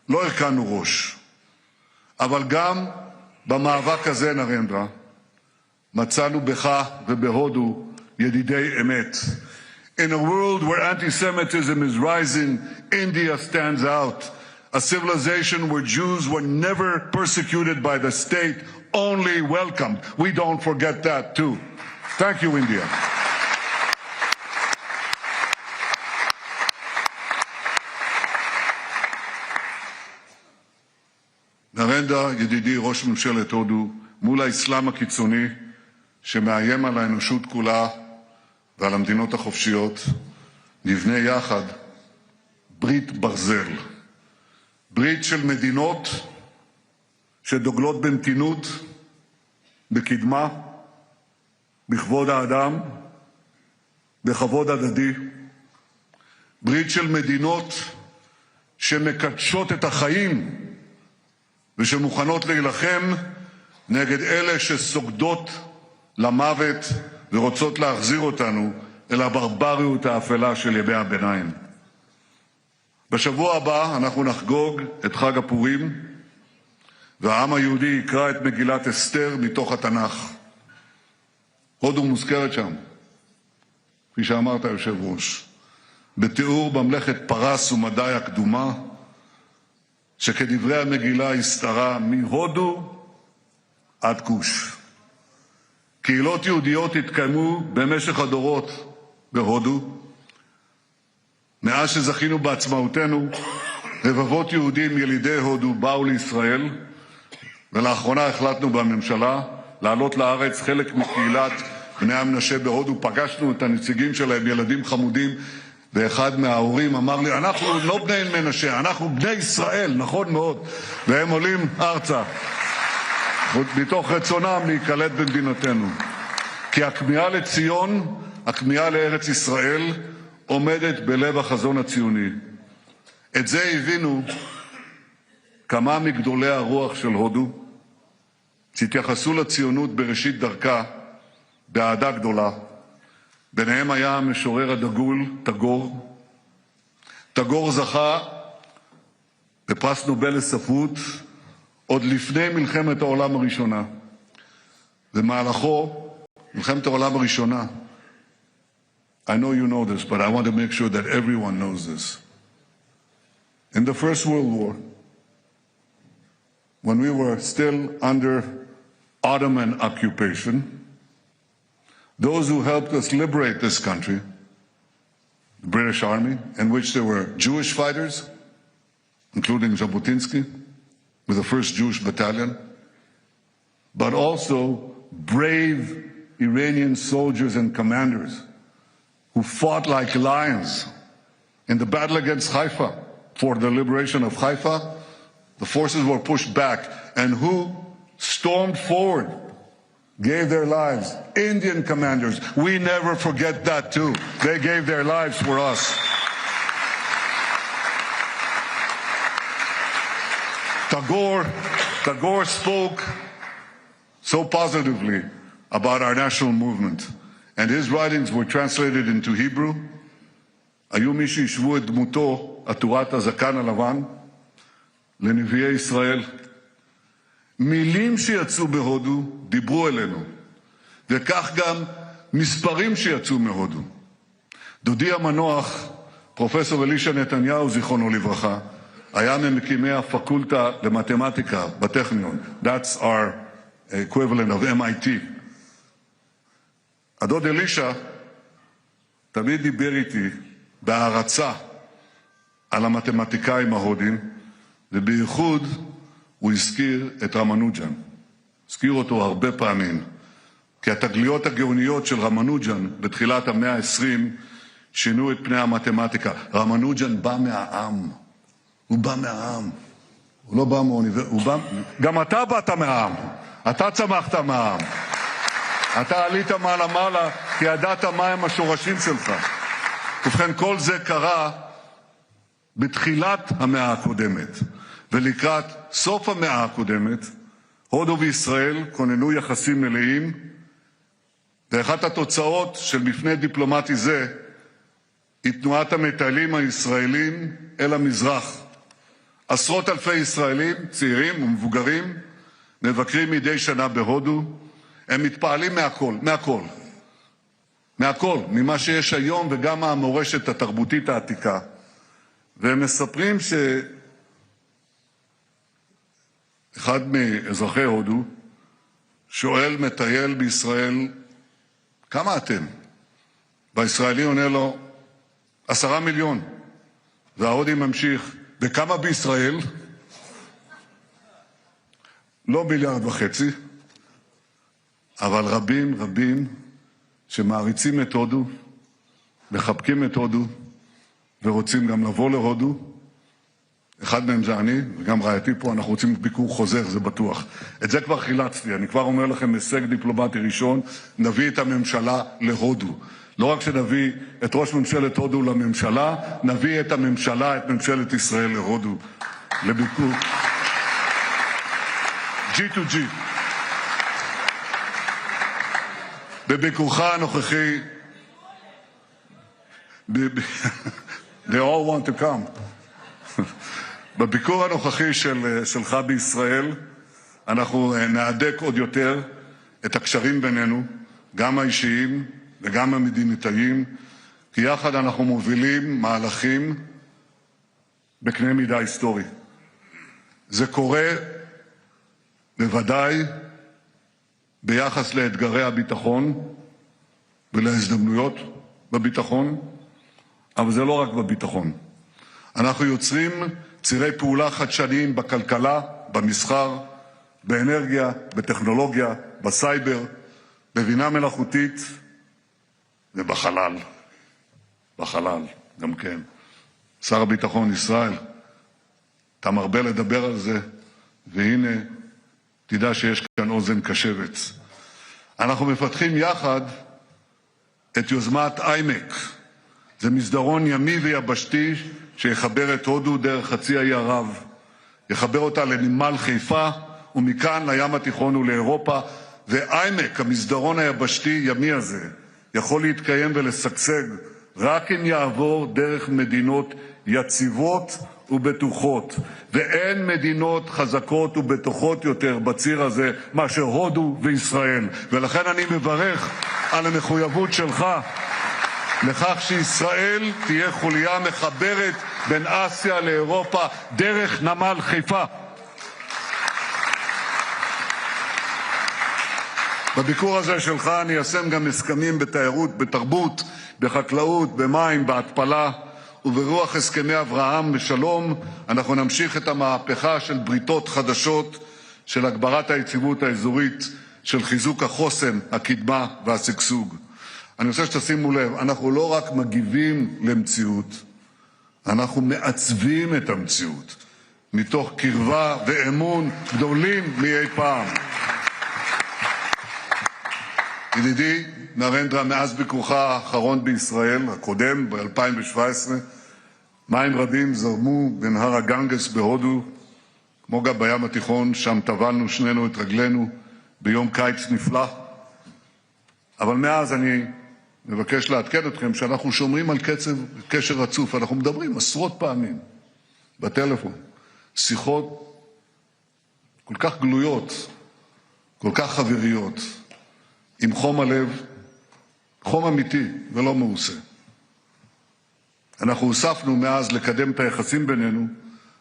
לא הרכנו ראש. אבל גם במאבק הזה, נרנדרה, מצאנו בך ובהודו ידידי אמת. In a world where anti-Semitism is rising, India stands out. A civilization where Jews were never persecuted by the state, only welcomed. We don't forget that too. Thank you, India. נרנדרה, ידידי ראש ממשלת הודו, מול האסלאם הקיצוני שמאיים על האנושות כולה ועל המדינות החופשיות, נבנה יחד ברית ברזל. ברית של מדינות שדוגלות במתינות, בקדמה, בכבוד האדם, בכבוד הדדי. ברית של מדינות שמקדשות את החיים ושמוכנות להילחם נגד אלה שסוגדות למוות ורוצות להחזיר אותנו אל הברבריות האפלה של ימי הביניים. בשבוע הבא אנחנו נחגוג את חג הפורים, והעם היהודי יקרא את מגילת אסתר מתוך התנ"ך. הודו מוזכרת שם, כפי שאמרת יושב ראש, בתיאור ממלכת פרס ומדי הקדומה, שכדברי המגילה הסתרה מהודו עד כוש. קהילות יהודיות התקיימו במשך הדורות בהודו. מאז שזכינו בעצמאותנו, רבבות יהודים ילידי הודו באו לישראל, ולאחרונה החלטנו בממשלה לעלות לארץ חלק מקהילת בני המנשה בהודו. פגשנו את הנציגים שלהם, ילדים חמודים, ואחד מההורים אמר לי, אנחנו לא בני מנשה, אנחנו בני ישראל, נכון מאוד, והם עולים ארצה מתוך רצונם להיקלט במדינתנו. כי הכמיהה לציון, הכמיהה לארץ ישראל, עומדת בלב החזון הציוני. את זה הבינו כמה מגדולי הרוח של הודו, שהתייחסו לציונות בראשית דרכה באהדה גדולה. ביניהם היה המשורר הדגול טגור. טגור זכה בפרס נובל לספרות עוד לפני מלחמת העולם הראשונה. במהלכו, מלחמת העולם הראשונה, I know you know this, but I want to make sure that everyone knows this. In the First World War, when we were still under Ottoman occupation, those who helped us liberate this country, the British Army, in which there were Jewish fighters, including Jabotinsky, with the 1st Jewish Battalion, but also brave Iranian soldiers and commanders who fought like lions in the battle against Haifa for the liberation of Haifa. The forces were pushed back, and who stormed forward, gave their lives? Indian commanders. We never forget that too. They gave their lives for us. Tagore spoke so positively about our national movement, and his writings were translated into Hebrew. היו מי שישבו את דמותו, עטורת הזקן הלבן, לנביאי ישראל. מילים שיצאו בהודו דיברו אלינו, וכך גם מספרים שיצאו מהודו. דודי המנוח, פרופסור אלישע נתניהו, זיכרונו לברכה, היה ממקימי הפקולטה למתמטיקה בטכניון. That's our equivalent of MIT. הדוד אלישע תמיד דיבר איתי בהערצה על המתמטיקאים ההודים, ובייחוד הוא הזכיר את רמנוג'ן. הזכיר אותו הרבה פעמים, כי התגליות הגאוניות של רמנוג'ן בתחילת המאה ה-20 שינו את פני המתמטיקה. רמנוג'ן בא מהעם. הוא בא מהעם. הוא לא בא מאוניברסיטה. גם אתה באת מהעם. אתה צמחת מהעם. אתה עלית מעלה כי ידעת מהם השורשים שלך. ובכן, כל זה קרה בתחילת המאה הקודמת. ולקראת סוף המאה הקודמת, הודו וישראל כוננו יחסים מלאים, ואחת התוצאות של מפנה דיפלומטי זה היא תנועת המטיילים הישראלים אל המזרח. עשרות אלפי ישראלים, צעירים ומבוגרים, מבקרים מדי שנה בהודו. הם מתפעלים מהכל, ממה שיש היום וגם מהמורשת התרבותית העתיקה. והם מספרים אחד מאזרחי הודו שואל מטייל בישראל, כמה אתם? והישראלי עונה לו, 10 מיליון. וההודי ממשיך, וכמה בישראל? לא 1.5 מיליארד, אבל רבים שמעריצים את הודו, מחבקים את הודו, ורוצים גם לבוא להודו. אחד מהם זה אני, וגם רעייתי פה, אנחנו רוצים ביקור חוזר, זה בטוח. את זה כבר חילצתי, אני כבר אומר לכם, הישג דיפלומטי ראשון, נביא את הממשלה להודו. לא רק שנביא את ראש ממשלת הודו לממשלה, נביא את הממשלה, את ממשלת ישראל להודו, לביקור. G2G. בביקורך הנוכחי, they all want to come. בביקור הנוכחי שלך בישראל, אנחנו נהדק עוד יותר את הקשרים בינינו, גם האישיים וגם המדינתיים, כי יחד אנחנו מובילים מהלכים בקנה מידה היסטורי. זה קורה בוודאי ביחס לאתגרי הביטחון ולהזדמנויות בביטחון, אבל זה לא רק בביטחון. אנחנו יוצרים צירי פעולה חדשניים בכלכלה, במסחר, באנרגיה, בטכנולוגיה, בסייבר, בבינה מלאכותית ובחלל. בחלל, גם כן. שר הביטחון ישראל, אתה מרבה לדבר על זה, והנה, תדע שיש כאן אוזן קשבת. אנחנו מפתחים יחד את יוזמת איימק. זה מסדרון ימי ויבשתי שיחבר את הודו דרך חצי האי ערב, יחבר אותה לנמל חיפה ומכאן לים התיכון ולאירופה, ואיימק, המסדרון היבשתי ימי הזה, יכול להתקיים ולשגשג רק אם יעבור דרך מדינות יציבות ובטוחות, ואין מדינות חזקות ובטוחות יותר בציר הזה מאשר הודו וישראל. ולכן אני מברך על המחויבות שלך לכך שישראל תהיה חוליה מחברת בין אסיה לאירופה דרך נמל חיפה. בביקור הזה שלך אני אסיים גם הסכמים בתיירות, בתרבות, בחקלאות, במים, בהתפלה, וברוח הסכמי אברהם ושלום אנחנו נמשיך את המהפכה של בריתות חדשות, של הגברת היציבות האזורית, של חיזוק החוסן, הקדמה והשגשוג. אני רוצה שתשימו לב, אנחנו לא רק מגיבים למציאות, אנחנו מעצבים את המציאות, מתוך קרבה ואמון גדולים מאי פעם. ידידי נרנדרה, מאז ביקורך האחרון בישראל, הקודם, ב-2017, מים רבים זרמו בנהר הגנגס בהודו, כמו גם בים התיכון, שם טבלנו שנינו את רגלינו ביום קיץ נפלא. אבל מאז אני מבקש לעדכן אתכם שאנחנו שומרים על קשר רצוף. אנחנו מדברים עשרות פעמים בטלפון, שיחות כל כך גלויות, כל כך חבריות, עם חום הלב, חום אמיתי ולא מעושה. אנחנו הוספנו מאז לקדם את היחסים בינינו,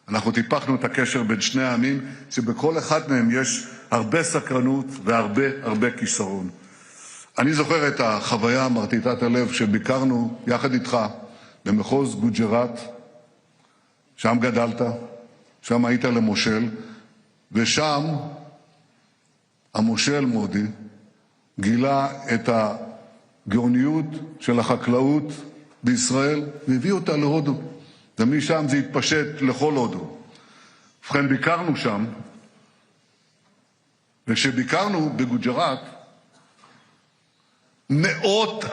אנחנו טיפחנו את הקשר בין שני העמים, שבכל אחד מהם יש הרבה סקרנות והרבה כישרון. אני זוכר את החוויה מרטיטת הלב שביקרנו יחד איתך במחוז גוג'ראט, שם גדלת, שם היית למושל, ושם המושל מודי גילה את הגאוניות של החקלאות בישראל והביא אותה להודו, ומשם זה התפשט לכל הודו. ובכן, ביקרנו שם, וכשביקרנו בגוג'ראט, מאות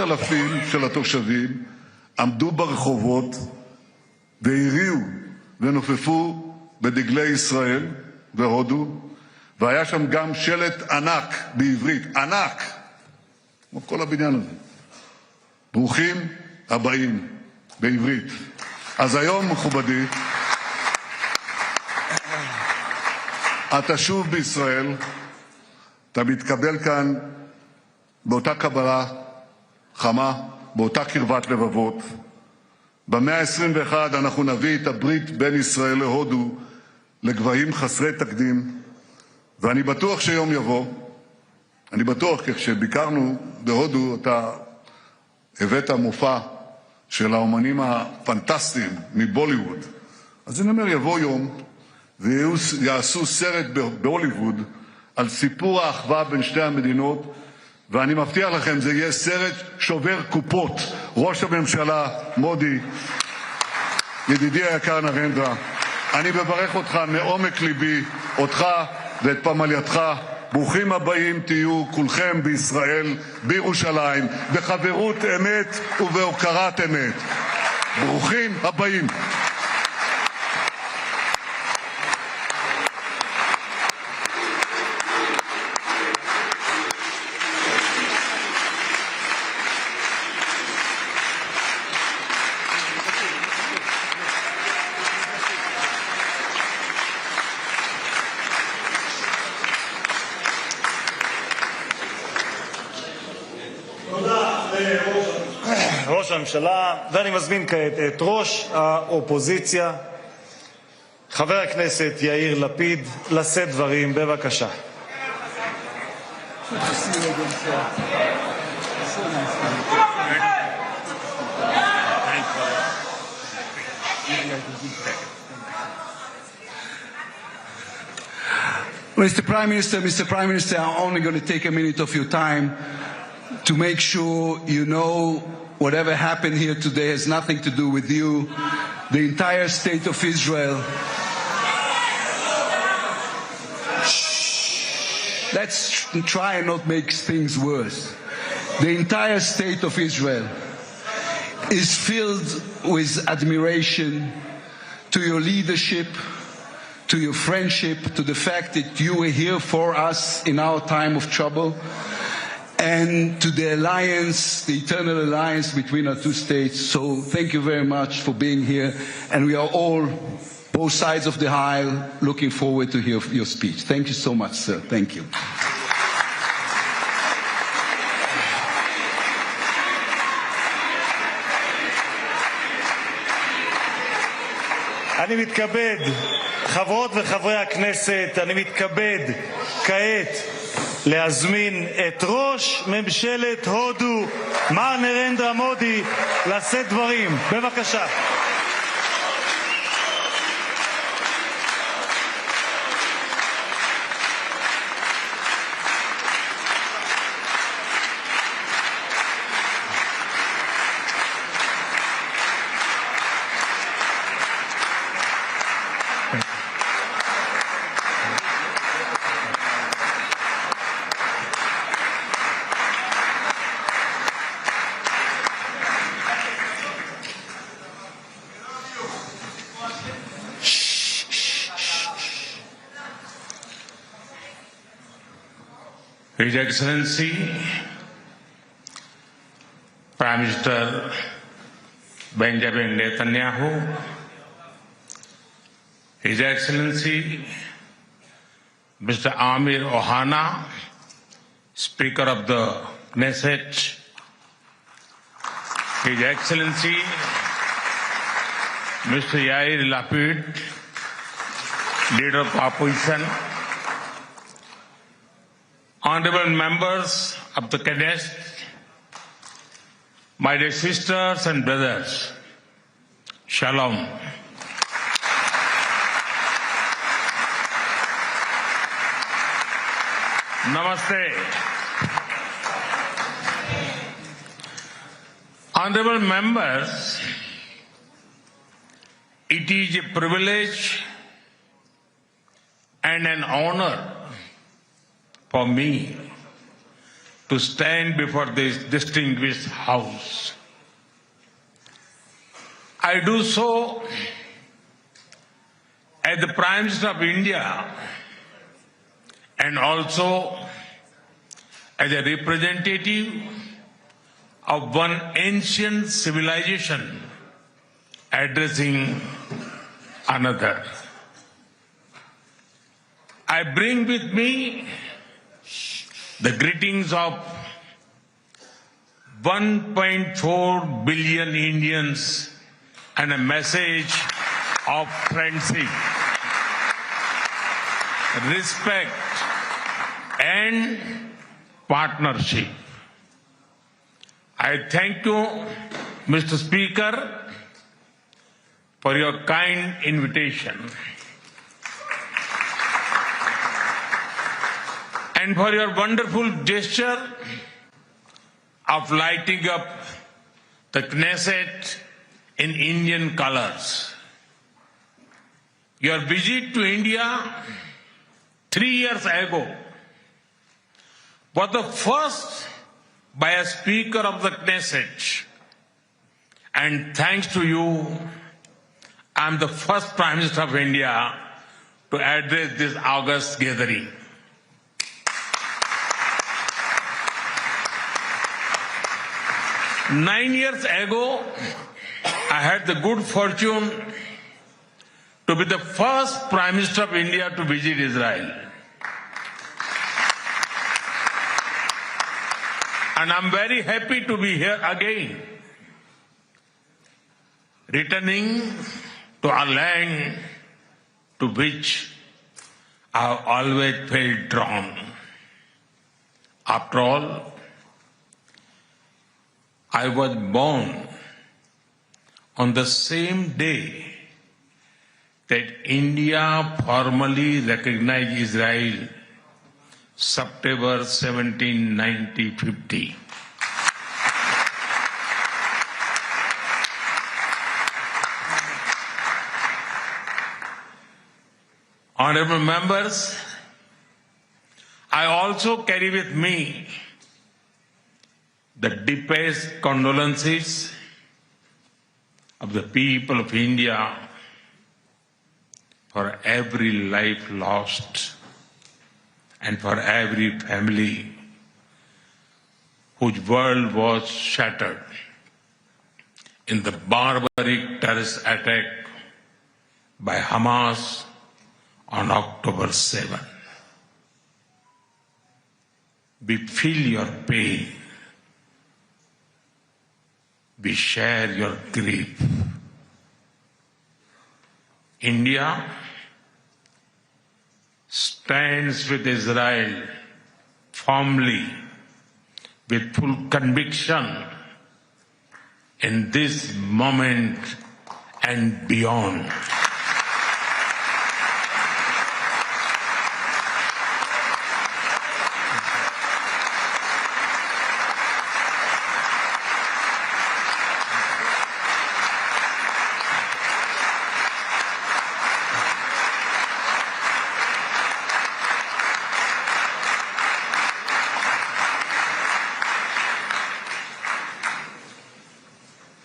אלפים של התושבים עמדו ברחובות והריעו ונופפו בדגלי ישראל והודו, והיה שם גם שלט ענק בעברית, ענק, כמו כל הבניין הזה. ברוכים הבאים בעברית. אז היום, מכובדי, אתה שוב בישראל, אתה מתקבל כאן באותה קבלה חמה, באותה קרבת לבבות. במאה ה-21 אנחנו נביא את הברית בין ישראל להודו לגבהים חסרי תקדים, ואני בטוח שיום יבוא, אני בטוח, כי כשביקרנו בהודו אתה הבאת מופע של האומנים הפנטסטיים מבוליווד. אז אני אומר, יבוא יום ויעשו סרט בהוליווד על סיפור האחווה בין שתי המדינות, ואני מבטיח לכם, זה יהיה סרט שובר קופות. ראש הממשלה מודי, ידידי היקר נרנדרה, אני מברך אותך מעומק ליבי, אותך ואת פמלייתך. ברוכים הבאים תהיו כולכם בישראל, בירושלים, בחברות אמת ובהוקרת אמת. ברוכים הבאים.
הממשלה, ואני מזמין כעת את ראש האופוזיציה, חבר הכנסת יאיר לפיד, לשאת דברים. בבקשה.
Mr. Prime Minister, I'm only going to take a minute of your time to make sure you know whatever happened here today has nothing to do with you. The entire state of Israel. Let's try and not make things worse. The entire state of Israel is filled with admiration to your leadership, to your friendship, to the fact that you were here for us in our time of trouble, and to the alliance, the eternal alliance between our two states. So thank you very much for being here, and we are all, both sides of the aisle, looking forward to hear your speech. Thank you so much, sir. Thank you.
אני מתכבד, חברות וחברי הכנסת, אני מתכבד כעת להזמין את ראש ממשלת הודו, מר נרנדרה מודי, לשאת דברים. בבקשה.
His Excellency, Prime Minister Benjamin Netanyahu, His Excellency, Mr. Amir Ohana, Speaker of the Knesset, His Excellency, Mr. Yair Lapid, Leader of the Opposition, Honorable members of the Knesset, my dear sisters and brothers, Shalom. Namaste. Honorable members, it is a privilege and an honor for me to stand before this distinguished house. I do so as the Prime Minister of India and also as a representative of one ancient civilization addressing another. I bring with me the greetings of 1.4 billion Indians and a message of friendship, respect, and partnership. I thank you, Mr. Speaker, for your kind invitation and for your wonderful gesture of lighting up the Knesset in Indian colors. Your visit to India 3 years ago was the first by a Speaker of the Knesset, and thanks to you, I am the first Prime Minister of India to address this august gathering. Nine years ago, I had the good fortune to be the first Prime Minister of India to visit Israel. And I'm very happy to be here again returning to a land to which I have always felt drawn. After all, I was born on the same day that India formally recognized Israel, September 17, 1950. Honorable members, I also carry with me the deepest condolences of the people of India for every life lost and for every family whose world was shattered in the barbaric terrorist attack by Hamas on October 7. We feel your pain. We share your grief. India stands with Israel firmly, with full conviction in this moment and beyond.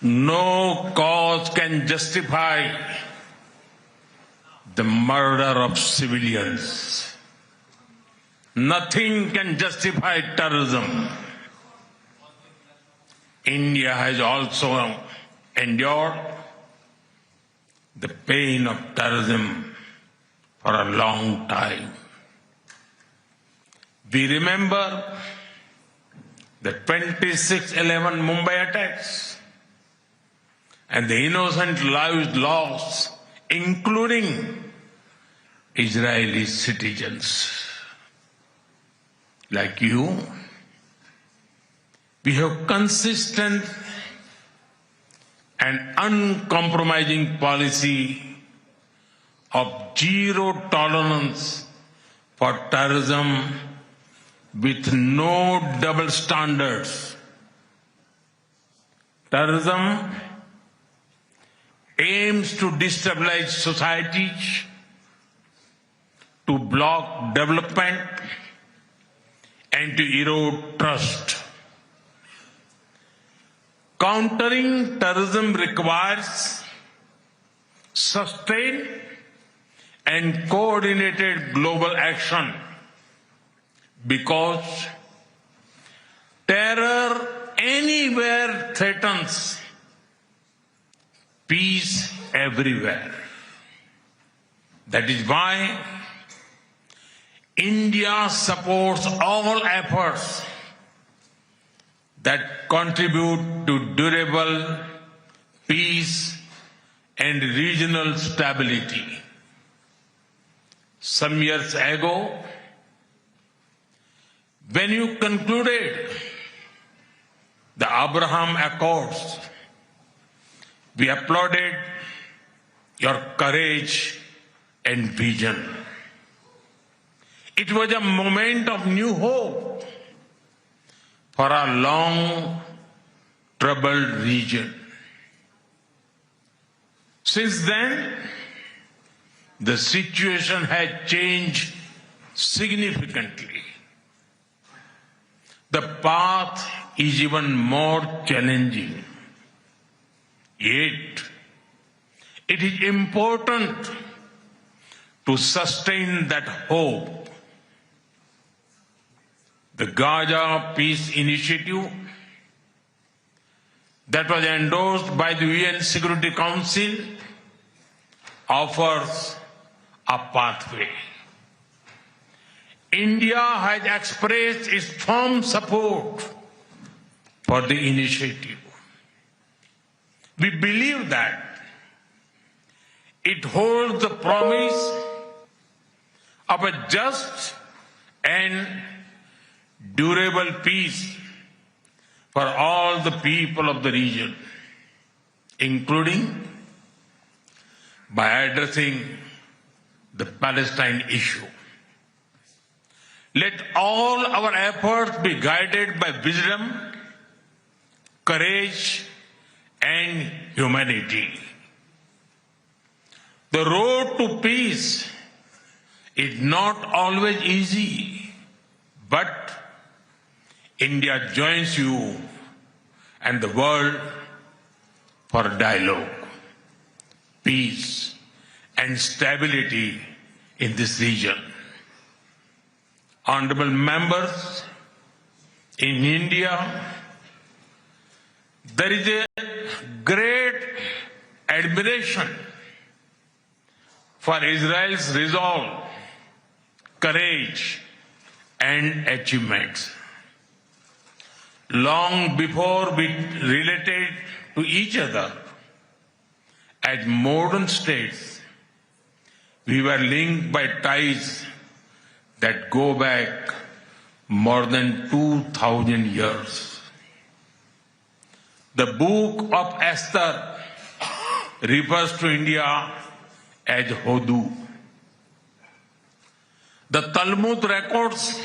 No cause can justify the murder of civilians. Nothing can justify terrorism. India has also endured the pain of terrorism for a long time. We remember the 26/11 Mumbai attacks and the innocent lives lost, including Israeli citizens. Like you, we have consistent and uncompromising policy of zero tolerance for terrorism with no double standards. Terrorism aims to destabilize societies, to block development, and to erode trust. Countering terrorism requires sustained and coordinated global action because terror anywhere threatens peace everywhere. That is why India supports all efforts that contribute to durable peace and regional stability. Some years ago, when you concluded the Abraham Accords, we applauded your courage and vision. It was a moment of new hope for a long troubled region. Since then, the situation has changed significantly. The path is even more challenging. Yet, it is important to sustain that hope. The Gaza Peace Initiative that was endorsed by the UN Security Council offers a pathway. India has expressed its firm support for the initiative. We believe that It holds the promise of a just and durable peace for all the people of the region, including by addressing the Palestine issue. Let all our efforts be guided by wisdom, courage, and humanity. The road to peace is not always easy, but India joins you and the world for dialogue, peace, and stability in this region. Honorable members, in India, there is a great admiration for Israel's resolve, courage, and achievements. Long before we related to each other as modern states, we were linked by ties that go back more than 2,000 years. The book of Esther refers to India as Hodu. The Talmud records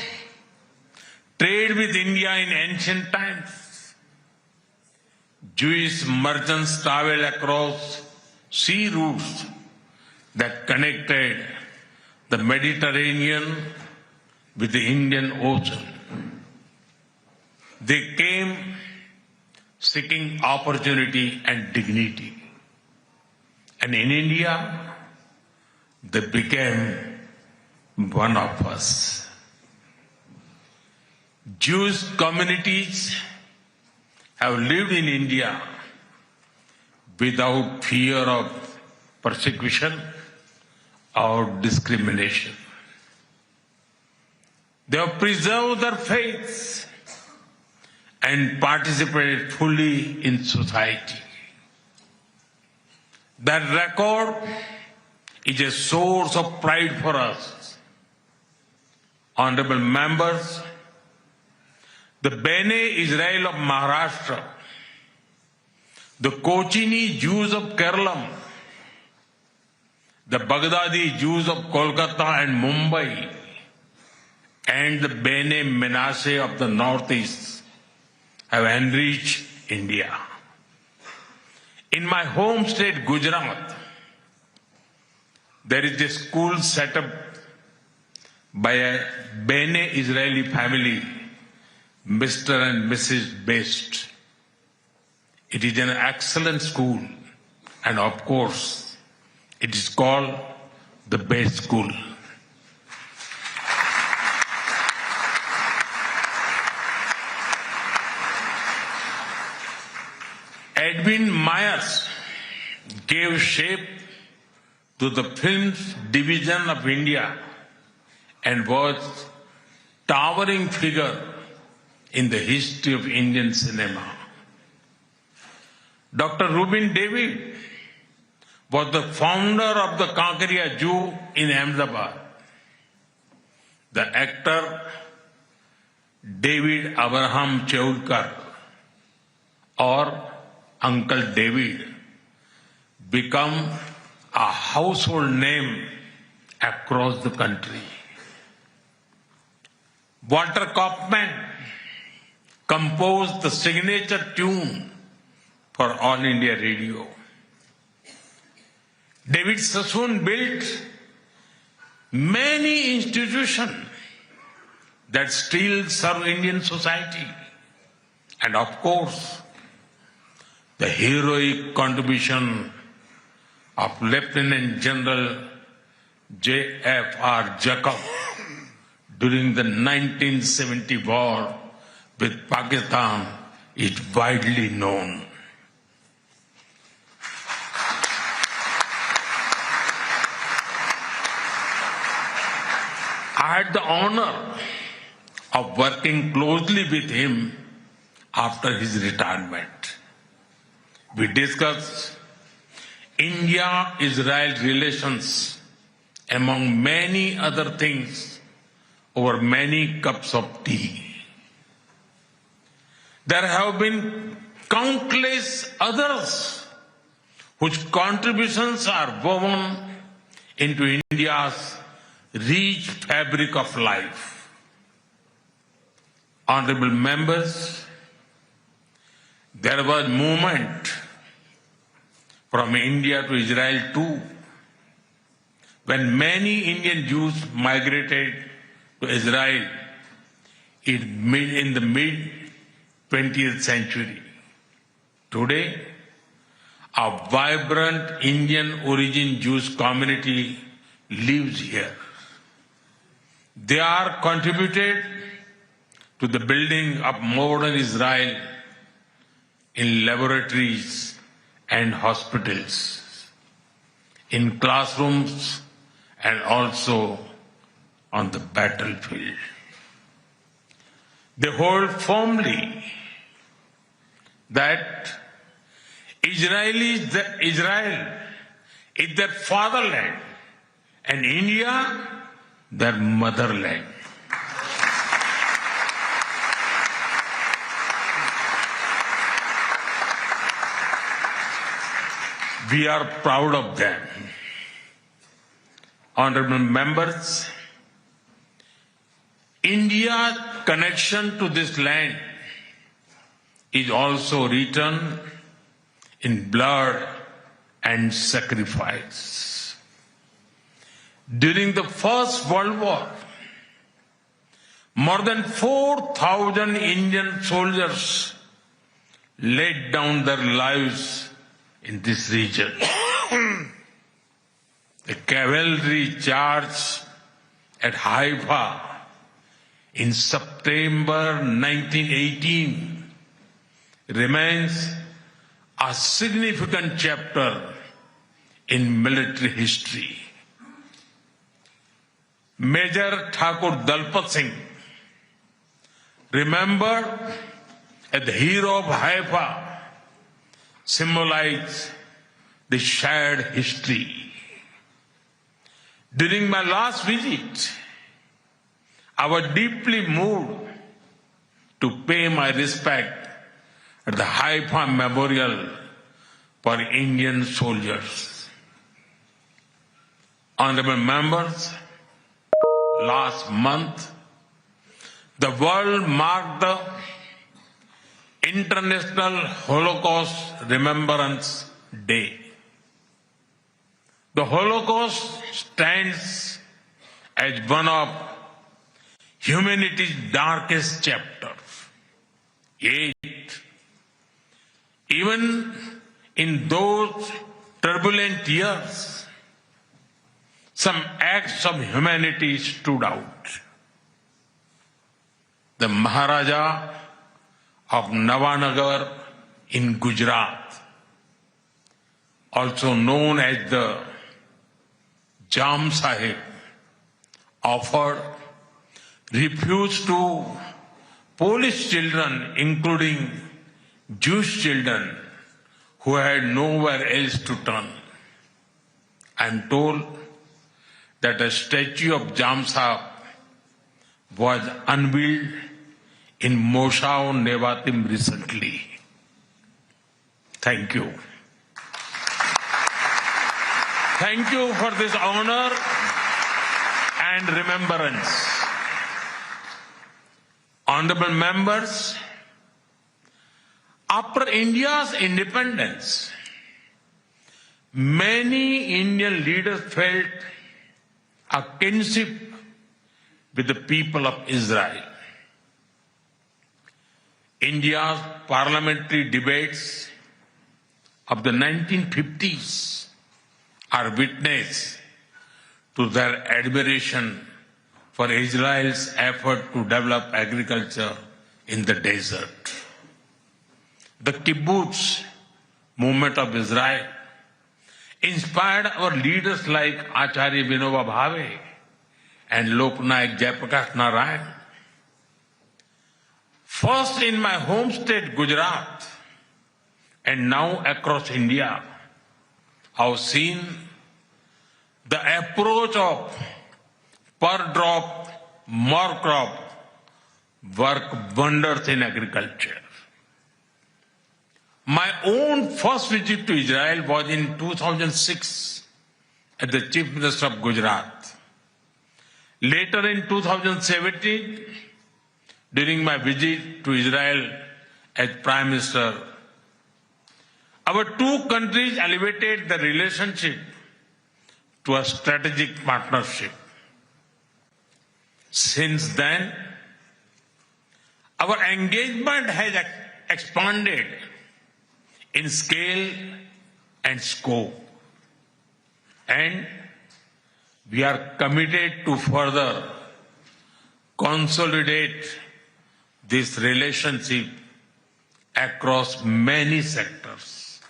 trade with India in ancient times. Jewish merchants traveled across sea routes that connected the Mediterranean with the Indian Ocean. They came seeking opportunity and dignity. And in India, they became one of us. Jewish communities have lived in India without fear of persecution or discrimination. They have preserved their faith and participated fully in society. That record is a source of pride for us. Honorable members, the Bene Israel of Maharashtra, the Kochini Jews of Kerala, the Baghdadi Jews of Kolkata and Mumbai, and the Bene Menashe of the Northeast have enriched India. In my home state, Gujarat, there is a school set up by a Bene Israeli family, Mr. and Mrs. Best. It is an excellent school, and of course, it is called the Best School. Edwin Myers gave shape to the film's division of India and was a towering figure in the history of Indian cinema. Dr. Rubin David was the founder of the Kankaria Zoo in Ahmedabad. The actor David Abraham Chaudhkar, or Uncle David, become a household name across the country. Walter Kaufman composed the signature tune for All India Radio. David Sassoon built many institutions that still serve Indian society. And of course, the heroic contribution of Lieutenant General J.F.R. Jacob during the 1970 war with Pakistan is widely known. I had the honor of working closely with him after his retirement. We discussed India-Israel relations, among many other things, over many cups of tea. There have been countless others whose contributions are woven into India's rich fabric of life. Honorable members, there was movement from India to Israel too, when many Indian Jews migrated to Israel in the mid-20th century. Today, a vibrant Indian origin Jewish community lives here. They are contributed to the building of modern Israel in laboratories and hospitals, in classrooms, and also on the battlefield. They hold firmly that Israel is their fatherland and India their motherland. We are proud of them. Honorable members, India's connection to this land is also written in blood and sacrifice. During the First World War, more than 4,000 Indian soldiers laid down their lives in this region. The cavalry charge at Haifa in September 1918 remains a significant chapter in military history. Major Thakur Dalpat Singh, remembered as the hero of Haifa, symbolized the shared history. During my last visit, I was deeply moved to pay my respect at the Haifa Memorial for Indian soldiers. Honorable members, last month, the world marked the International Holocaust Remembrance Day. The Holocaust stands as one of humanity's darkest chapters. Yet, even in those turbulent years, some acts of humanity stood out. The Maharaja of Navanagar in Gujarat, also known as the Jam Sahib, offered refuge to Polish children, including Jewish children who had nowhere else to turn. I am told that a statue of Jam Sahib was unveiled in Moshav Nevatim recently. Thank you. Thank you for this honor and remembrance. Honorable members, after India's independence, many Indian leaders felt a kinship with the people of Israel. India's parliamentary debates of the 1950s are witness to their admiration for Israel's effort to develop agriculture in the desert. The kibbutz movement of Israel inspired our leaders like Acharya Vinoba Bhave and Loknayak Jayaprakash Narayan. First in my home state, Gujarat, and now across India, have seen the approach of per drop, more crop work wonders in agriculture. My own first visit to Israel was in 2006 as the Chief Minister of Gujarat. Later in 2017, during my visit to Israel as Prime Minister, our two countries elevated the relationship to a strategic partnership. Since then, our engagement has expanded in scale and scope, and we are committed to further consolidate this relationship across many sectors.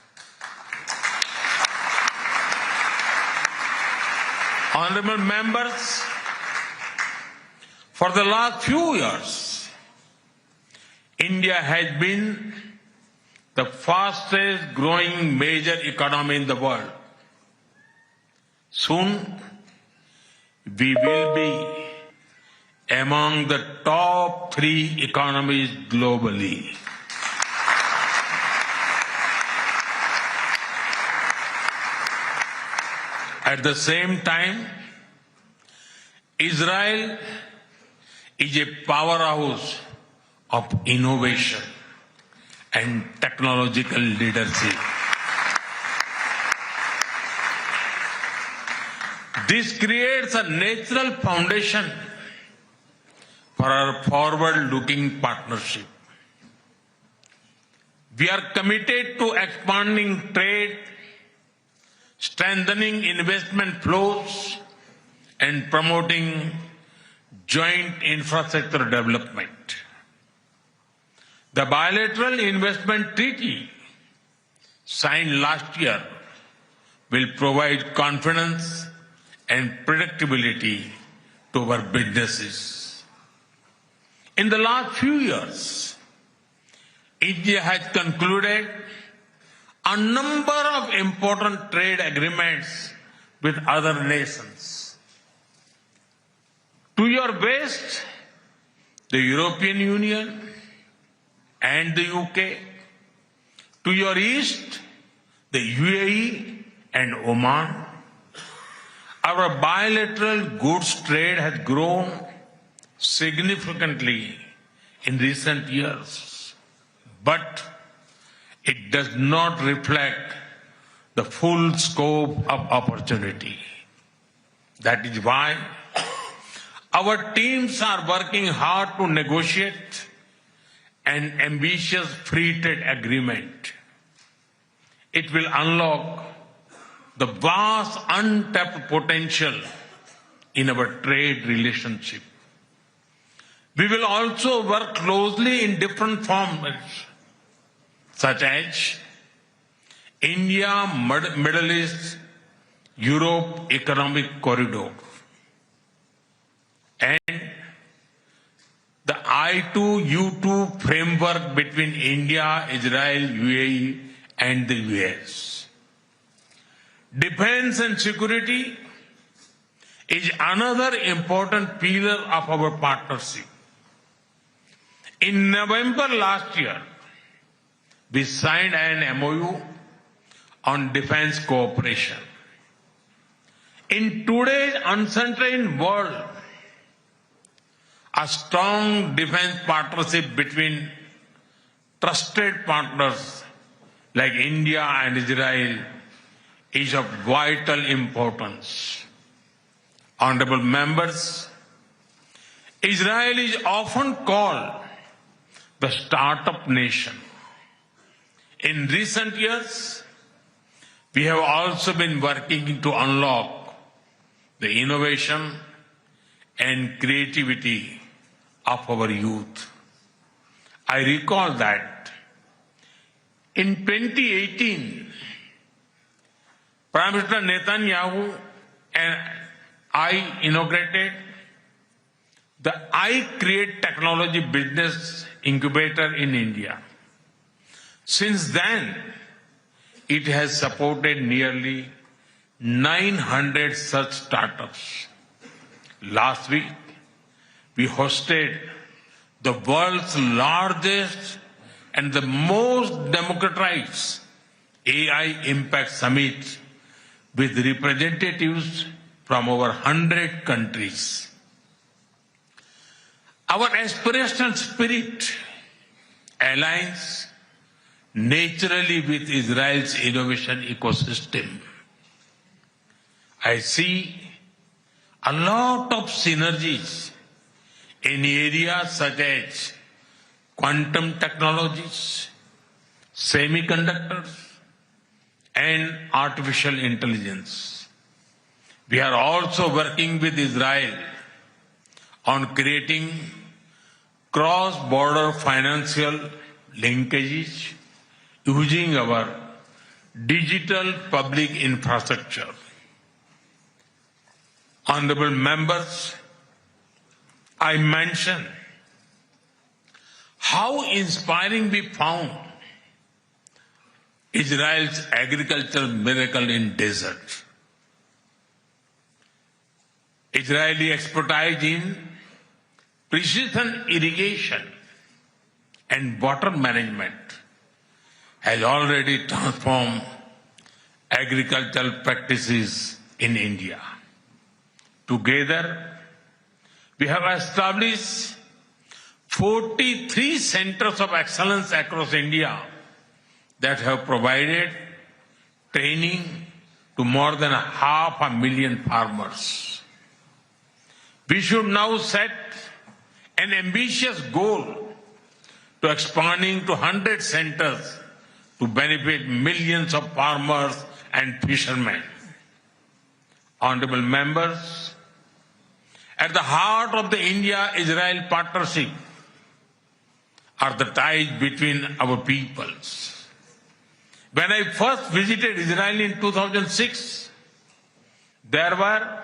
Honorable members, for the last few years, India has been the fastest growing major economy in the world. Soon, we will be among the top 3 economies globally. At the same time, Israel is a powerhouse of innovation and technological leadership. This creates a natural foundation for our forward-looking partnership. We are committed to expanding trade, strengthening investment flows, and promoting joint infrastructure development. The bilateral investment treaty signed last year will provide confidence and predictability to our businesses. In the last few years, India has concluded a number of important trade agreements with other nations. To your west, the European Union and the UK. To your east, the UAE and Oman. Our bilateral goods trade has grown significantly in recent years, but it does not reflect the full scope of opportunity. That is why our teams are working hard to negotiate an ambitious free trade agreement. It will unlock the vast untapped potential in our trade relationship. We will also work closely in different formats, such as India, Middle East, Europe Economic Corridor, and the I2U2 framework between India, Israel, UAE, and the US. Defense and security is another important pillar of our partnership. In November last year, we signed an MOU on defense cooperation. In today's uncertain world, a strong defense partnership between trusted partners like India and Israel is of vital importance. Honorable members, Israel is often called the startup nation. In recent years, we have also been working to unlock the innovation and creativity of our youth. I recall that in 2018, Prime Minister Netanyahu and I inaugurated the iCreate Technology Business Incubator in India. Since then, it has supported nearly 900 such startups. Last week, we hosted the world's largest and the most democratized AI Impact Summit with representatives from over 100 countries. Our aspirational spirit aligns naturally with Israel's innovation ecosystem. I see a lot of synergies in areas such as quantum technologies, semiconductors, and artificial intelligence. We are also working with Israel on creating cross-border financial linkages using our digital public infrastructure. Honorable members, I mentioned how inspiring we found Israel's agricultural miracle in desert. Israeli expertise in precision irrigation and water management has already transformed agricultural practices in India. Together, we have established 43 centers of excellence across India that have provided training to more than 500,000 farmers. We should now set an ambitious goal to expanding to 100 centers to benefit millions of farmers and fishermen. Honorable members, at the heart of the India-Israel partnership are the ties between our peoples. When I first visited Israel in 2006, there were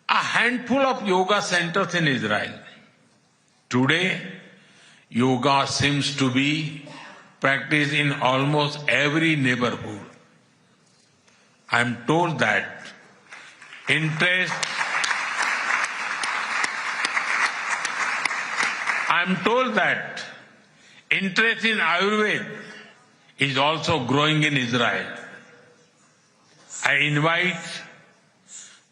a handful of yoga centers in Israel. Today, yoga seems to be practiced in almost every neighborhood. I am told that interest in Ayurveda is also growing in Israel. I invite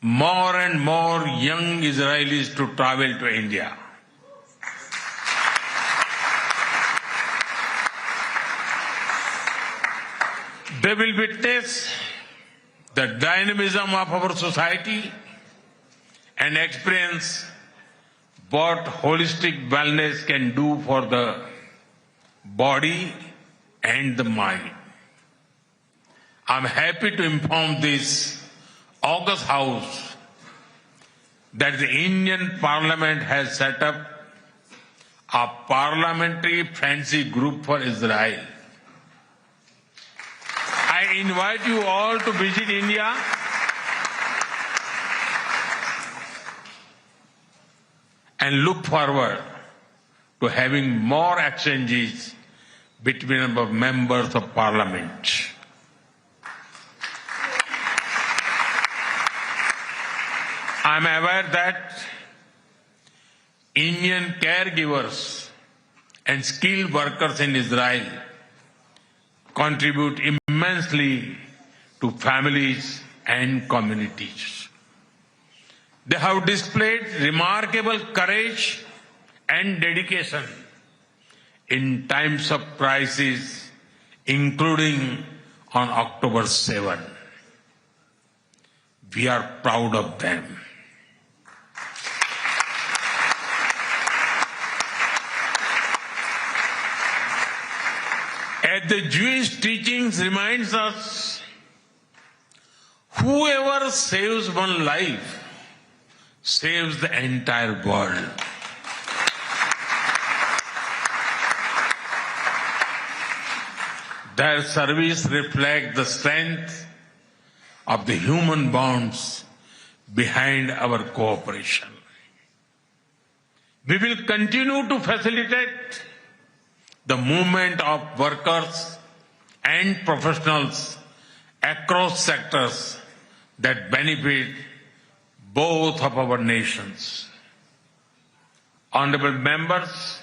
more and more young Israelis to travel to India. They will witness the dynamism of our society and experience what holistic wellness can do for the body and the mind. I'm happy to inform this August House that the Indian Parliament has set up a parliamentary friendship group for Israel. I invite you all to visit India and look forward to having more exchanges between our members of parliament. I am aware that Indian caregivers and skilled workers in Israel contribute immensely to families and communities. They have displayed remarkable courage and dedication in times of crisis, including on October 7. We are proud of them. As the Jewish teachings reminds us, whoever saves one life saves the entire world. Their service reflects the strength of the human bonds behind our cooperation. We will continue to facilitate the movement of workers and professionals across sectors that benefit both of our nations. Honorable members,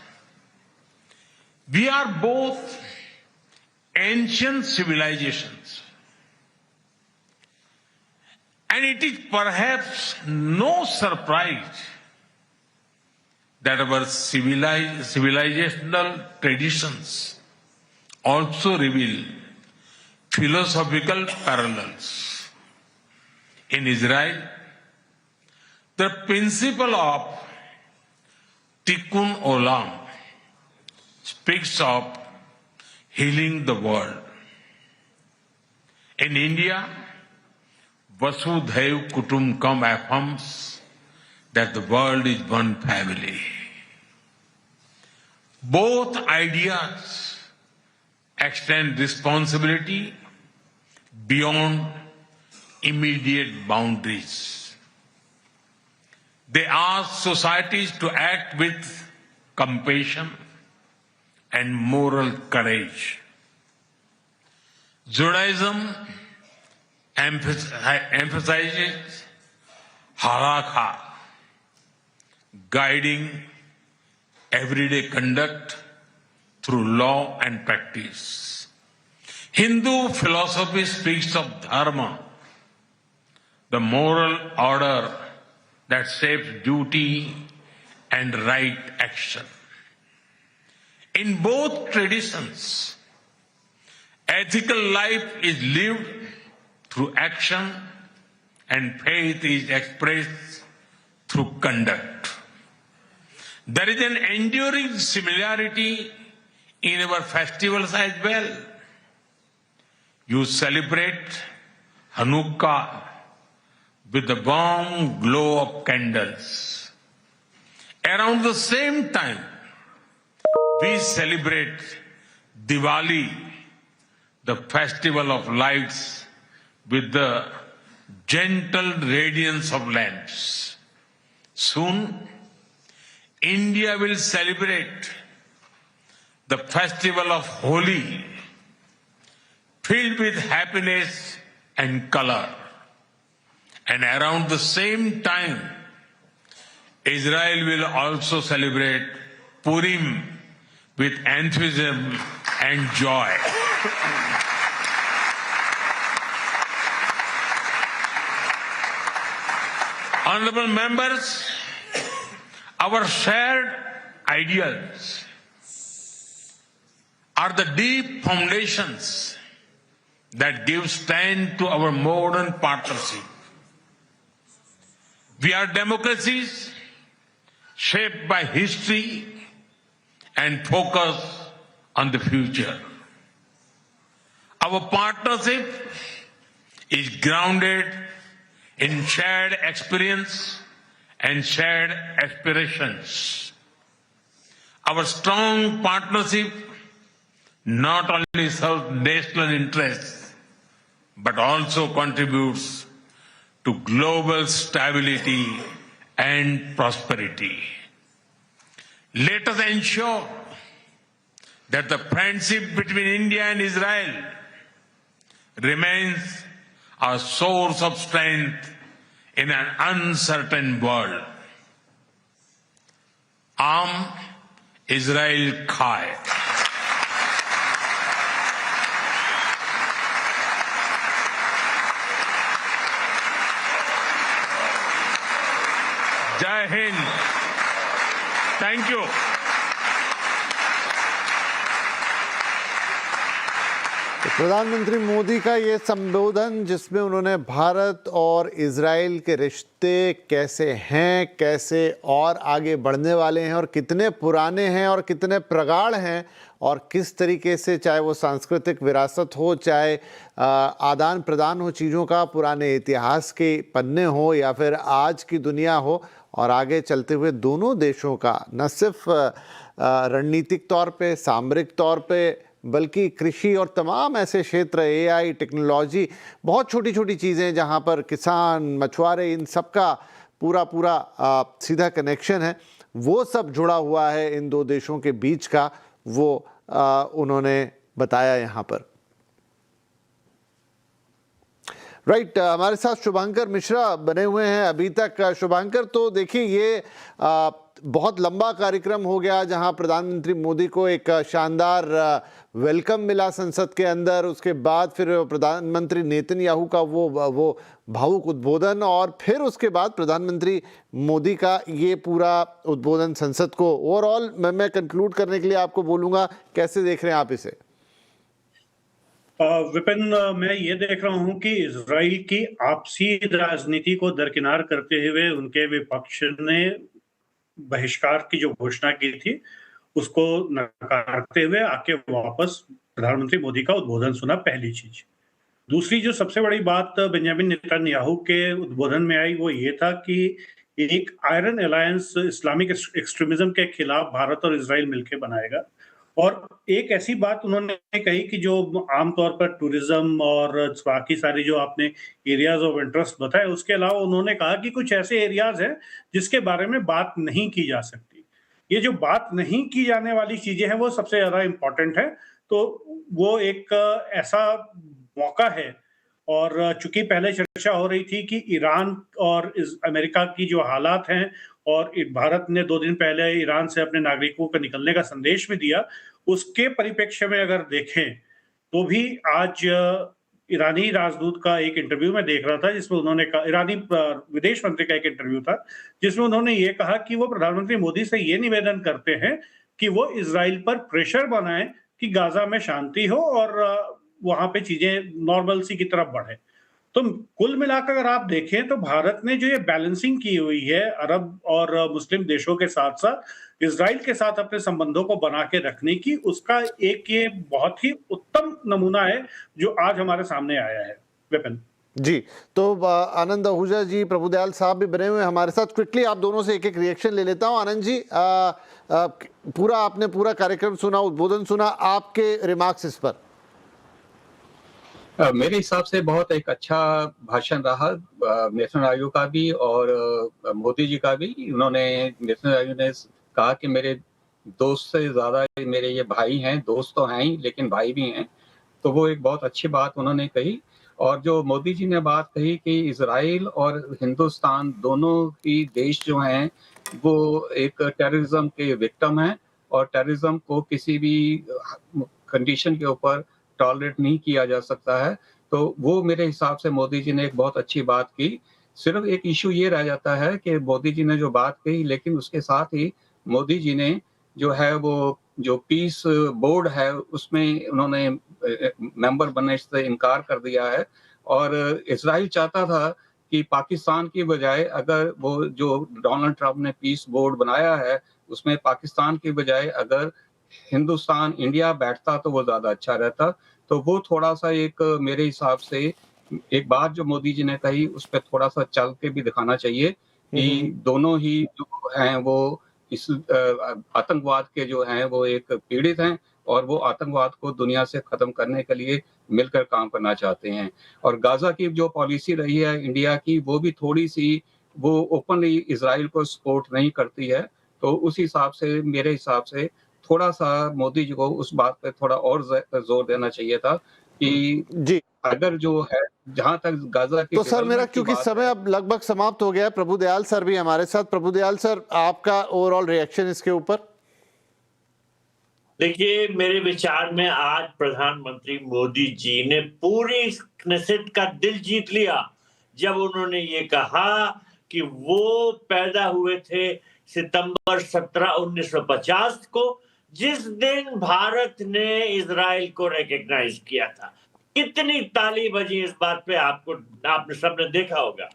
we are both ancient civilizations, and it is perhaps no surprise that our civilizational traditions also reveal philosophical parallels. In Israel, the principle of Tikkun Olam speaks of healing the world. In India, Vasudhaiv Kutumbakam affirms that the world is one family. Both ideas extend responsibility beyond immediate boundaries. They ask societies to act with compassion and moral courage. Judaism emphasizes halakha, guiding everyday conduct through law and practice. Hindu philosophy speaks of dharma, the moral order that shapes duty and right action. In both traditions, ethical life is lived through action and faith is expressed through conduct. There is an enduring similarity in our festivals as well. You celebrate Hanukkah with the warm glow of candles. Around the same time, we celebrate Diwali, the festival of lights, with the gentle radiance of lamps. Soon, India will celebrate the festival of Holi, filled with happiness and color. And around the same time, Israel will also celebrate Purim with enthusiasm and joy. Honorable members, our shared ideals are the deep foundations that give strength to our modern partnership. We are democracies shaped by history and focus on the future. Our partnership is grounded in shared experience and shared aspirations. Our strong partnership not only serves national interests, but also contributes to global stability and prosperity. Let us ensure that the friendship between India and Israel remains a source of strength in an uncertain world. Am Israel Chai. Jai Hind. Thank you.
प्रधानमंत्री मोदी का ये संबोधन, जिसमें उन्होंने भारत और Israel के रिश्ते कैसे हैं, कैसे और आगे बढ़ने वाले हैं और कितने पुराने हैं और कितने प्रगाढ़ हैं और किस तरीके से, चाहे वो सांस्कृतिक विरासत हो, चाहे आदान प्रदान हो चीज़ों का, पुराने इतिहास के पन्ने हो या फिर आज की दुनिया हो, और आगे चलते हुए दोनों देशों का न सिर्फ रणनीतिक तौर पे, सामरिक तौर पे, बल्कि कृषि और तमाम ऐसे क्षेत्र, एआई, टेक्नोलॉजी, बहुत छोटी छोटी चीज़ें जहां पर किसान, मछुआरे, इन सब का पूरा सीधा कनेक्शन है, वो सब जुड़ा हुआ है इन दो देशों के बीच का, वो उन्होंने बताया यहाँ पर। राइट, हमारे साथ शुभांकर मिश्रा बने हुए हैं अभी तक। शुभांकर, तो देखिए ये बहुत लंबा कार्यक्रम हो गया जहां प्रधानमंत्री मोदी को एक शानदार वेलकम मिला संसद के अंदर, उसके बाद फिर प्रधानमंत्री नेतन्याहू का वो भावुक उद्बोधन, और फिर उसके बाद प्रधानमंत्री मोदी का ये पूरा उद्बोधन संसद को। ओवरऑल मैं कंक्लूड करने के लिए आपको बोलूँगा, कैसे देख रहे हैं आप इसे?
विपिन, मैं ये देख रहा हूं कि इजराइल की आपसी राजनीति को दरकिनार करते हुए उनके विपक्ष ने बहिष्कार की जो घोषणा की थी उसको नकारते हुए आके वापस प्रधानमंत्री मोदी का उद्बोधन सुना, पहली चीज। दूसरी जो सबसे बड़ी बात बेंजामिन नेतन्याहू के उद्बोधन में आई वो ये था कि एक आयरन अलायंस इस्लामिक एक्सट्रीमिज्म के खिलाफ भारत और इजराइल मिलकर बनाएगा। और एक ऐसी बात उन्होंने कही कि जो आमतौर पर टूरिज्म और बाकी सारी जो आपने एरियाज ऑफ इंटरेस्ट बताए, उसके अलावा उन्होंने कहा कि कुछ ऐसे एरियाज हैं जिसके बारे में बात नहीं की जा सकती। ये जो बात नहीं की जाने वाली चीजें हैं वो सबसे ज्यादा इम्पोर्टेंट है। तो वो एक ऐसा मौका है। और चूंकि पहले चर्चा हो रही थी कि ईरान और अमेरिका की जो हालात हैं, और भारत ने 2 दिन पहले ईरान से अपने नागरिकों को निकलने का संदेश भी दिया, उसके परिप्रेक्ष्य में अगर देखें तो भी आज ईरानी राजदूत का एक इंटरव्यू में देख रहा था जिसमें उन्होंने कहा, ईरानी विदेश मंत्री का एक इंटरव्यू था जिसमें उन्होंने ये कहा कि वो प्रधानमंत्री मोदी से ये निवेदन करते हैं कि वो इजराइल पर प्रेशर बनाए कि गाजा में शांति हो और वहां पे चीजें नॉर्मल सी की तरफ बढ़े। तो कुल मिलाकर अगर आप देखें तो भारत ने जो ये बैलेंसिंग की हुई है अरब और मुस्लिम देशों के साथ साथ इजराइल के साथ अपने संबंधों को बना के रखने की, उसका एक ये बहुत ही उत्तम नमूना है जो आज हमारे सामने आया है। विपिन
जी, तो आनंद आहूजा जी, प्रभुदयाल साहब भी बने हुए हैं हमारे साथ। क्विकली आप दोनों से एक एक रिएक्शन ले लेता हूं। आनंद जी, आपने पूरा कार्यक्रम सुना, उद्बोधन सुना, आपके रिमार्क्स इस पर?
मेरे हिसाब से बहुत एक अच्छा भाषण रहा नेतन्याहू का भी और मोदी जी का भी। उन्होंने, नेतन्याहू ने कहा कि मेरे दोस्त से ज्यादा मेरे ये भाई हैं, दोस्त तो हैं ही लेकिन भाई भी हैं। तो वो एक बहुत अच्छी बात उन्होंने कही। और जो मोदी जी ने बात कही कि इजराइल और हिंदुस्तान दोनों ही देश जो हैं वो एक टेररिज्म के विक्टिम हैं और टेररिज्म को किसी भी कंडीशन के ऊपर टॉलरेट नहीं किया जा सकता है। तो वो मेरे हिसाब से मोदी जी ने एक बहुत अच्छी बात की। सिर्फ एक इशू ये रह जाता है कि मोदी जी ने जो बात कही, लेकिन उसके साथ ही मोदी जी ने जो है वो जो पीस बोर्ड है उसमें उन्होंने मेंबर बनने से इनकार कर दिया है। और इजराइल चाहता था कि पाकिस्तान की बजाय, अगर वो जो डोनाल्ड ट्रंप ने पीस बोर्ड बनाया है उसमें पाकिस्तान की बजाय अगर हिंदुस्तान, इंडिया बैठता तो वो ज्यादा अच्छा रहता। तो वो थोड़ा सा एक मेरे हिसाब से एक बात जो मोदी जी ने कही उस पर थोड़ा सा चल के भी दिखाना चाहिए कि दोनों ही जो हैं वो इस आतंकवाद के जो हैं वो एक पीड़ित हैं और वो आतंकवाद को दुनिया से खत्म करने के लिए मिलकर काम करना चाहते हैं। और गाजा की जो पॉलिसी रही है इंडिया की, वो भी थोड़ी सी वो ओपनली इजराइल को सपोर्ट नहीं करती है। तो उस हिसाब से मेरे हिसाब से थोड़ा सा मोदी जी को उस बात पे थोड़ा और जोर देना चाहिए था कि
जी,
अगर जो है जहां तक गाजा की,
तो सर मेरा क्योंकि समय अब लगभग समाप्त हो गया है, प्रभुदयाल सर भी हमारे साथ। प्रभुदयाल सर, आपका ओवरऑल रिएक्शन इसके ऊपर?
देखिए, मेरे विचार में आज प्रधानमंत्री मोदी जी ने पूरी कनेसेट का दिल जीत लिया जब उन्होंने ये कहा कि वो पैदा हुए थे सितंबर 17, 1950 को, जिस दिन भारत ने इजराइल को रिकॉग्नाइज किया था। कितनी ताली बजी इस बात पे, आपने सबने देखा होगा।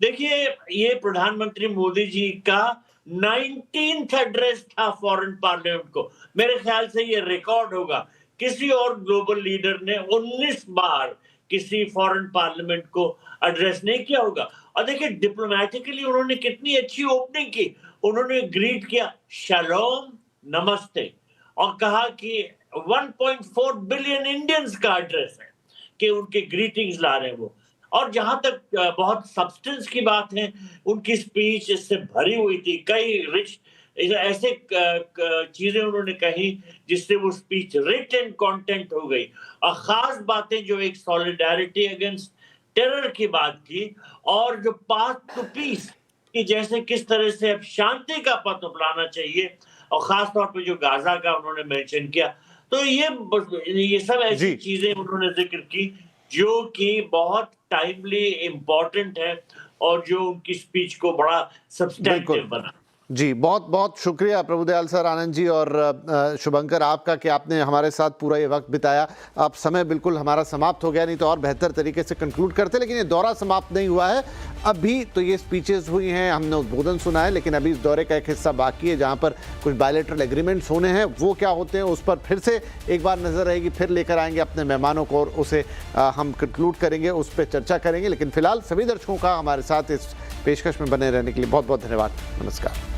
देखिए, ये प्रधानमंत्री मोदी जी का 19th एड्रेस था फॉरेन पार्लियामेंट को। मेरे ख्याल से ये रिकॉर्ड होगा, किसी और ग्लोबल लीडर ने 19 बार किसी फॉरेन पार्लियामेंट को एड्रेस नहीं किया होगा। और देखिए, डिप्लोमेटिकली उन्होंने कितनी अच्छी ओपनिंग की। उन्होंने ग्रीट किया शालोम, नमस्ते, और कहा कि 1.4 बिलियन इंडियंस का एड्रेस है कि उनके ग्रीटिंग्स ला रहे हैं वो। और जहां तक बहुत सब्सटेंस की बात है, उनकी स्पीच इससे भरी हुई थी। कई रिच ऐसे चीजें उन्होंने कही जिससे वो स्पीच रिच एंड कंटेंट हो गई। और खास बातें जो एक सॉलिडारिटी अगेंस्ट टेरर की बात की, और जो पाथ टू पीस कि जैसे किस तरह से अब शांति का पथ अपनाना चाहिए, और खास तौर पे जो गाजा का उन्होंने मेंशन किया। तो ये सब ऐसी चीजें उन्होंने जिक्र की जो कि बहुत टाइमली इम्पोर्टेंट है और जो उनकी स्पीच को बड़ा सब्सटेंटिव बना।
जी, बहुत बहुत शुक्रिया प्रभुदयाल सर, आनंद जी और शुभंकर आपका कि आपने हमारे साथ पूरा ये वक्त बिताया। अब समय बिल्कुल हमारा समाप्त हो गया, नहीं तो और बेहतर तरीके से कंक्लूड करते, लेकिन ये दौरा समाप्त नहीं हुआ है। अभी तो ये स्पीचेस हुई हैं, हमने उद्बोधन सुना है, लेकिन अभी इस दौरे का एक हिस्सा बाकी है जहाँ पर कुछ बायलैटरल एग्रीमेंट्स होने हैं। वो क्या होते हैं उस पर फिर से एक बार नज़र रहेगी, फिर लेकर आएंगे अपने मेहमानों को और उसे हम कंक्लूड करेंगे, उस पर चर्चा करेंगे। लेकिन फिलहाल सभी दर्शकों का हमारे साथ इस पेशकश में बने रहने के लिए बहुत बहुत धन्यवाद। नमस्कार।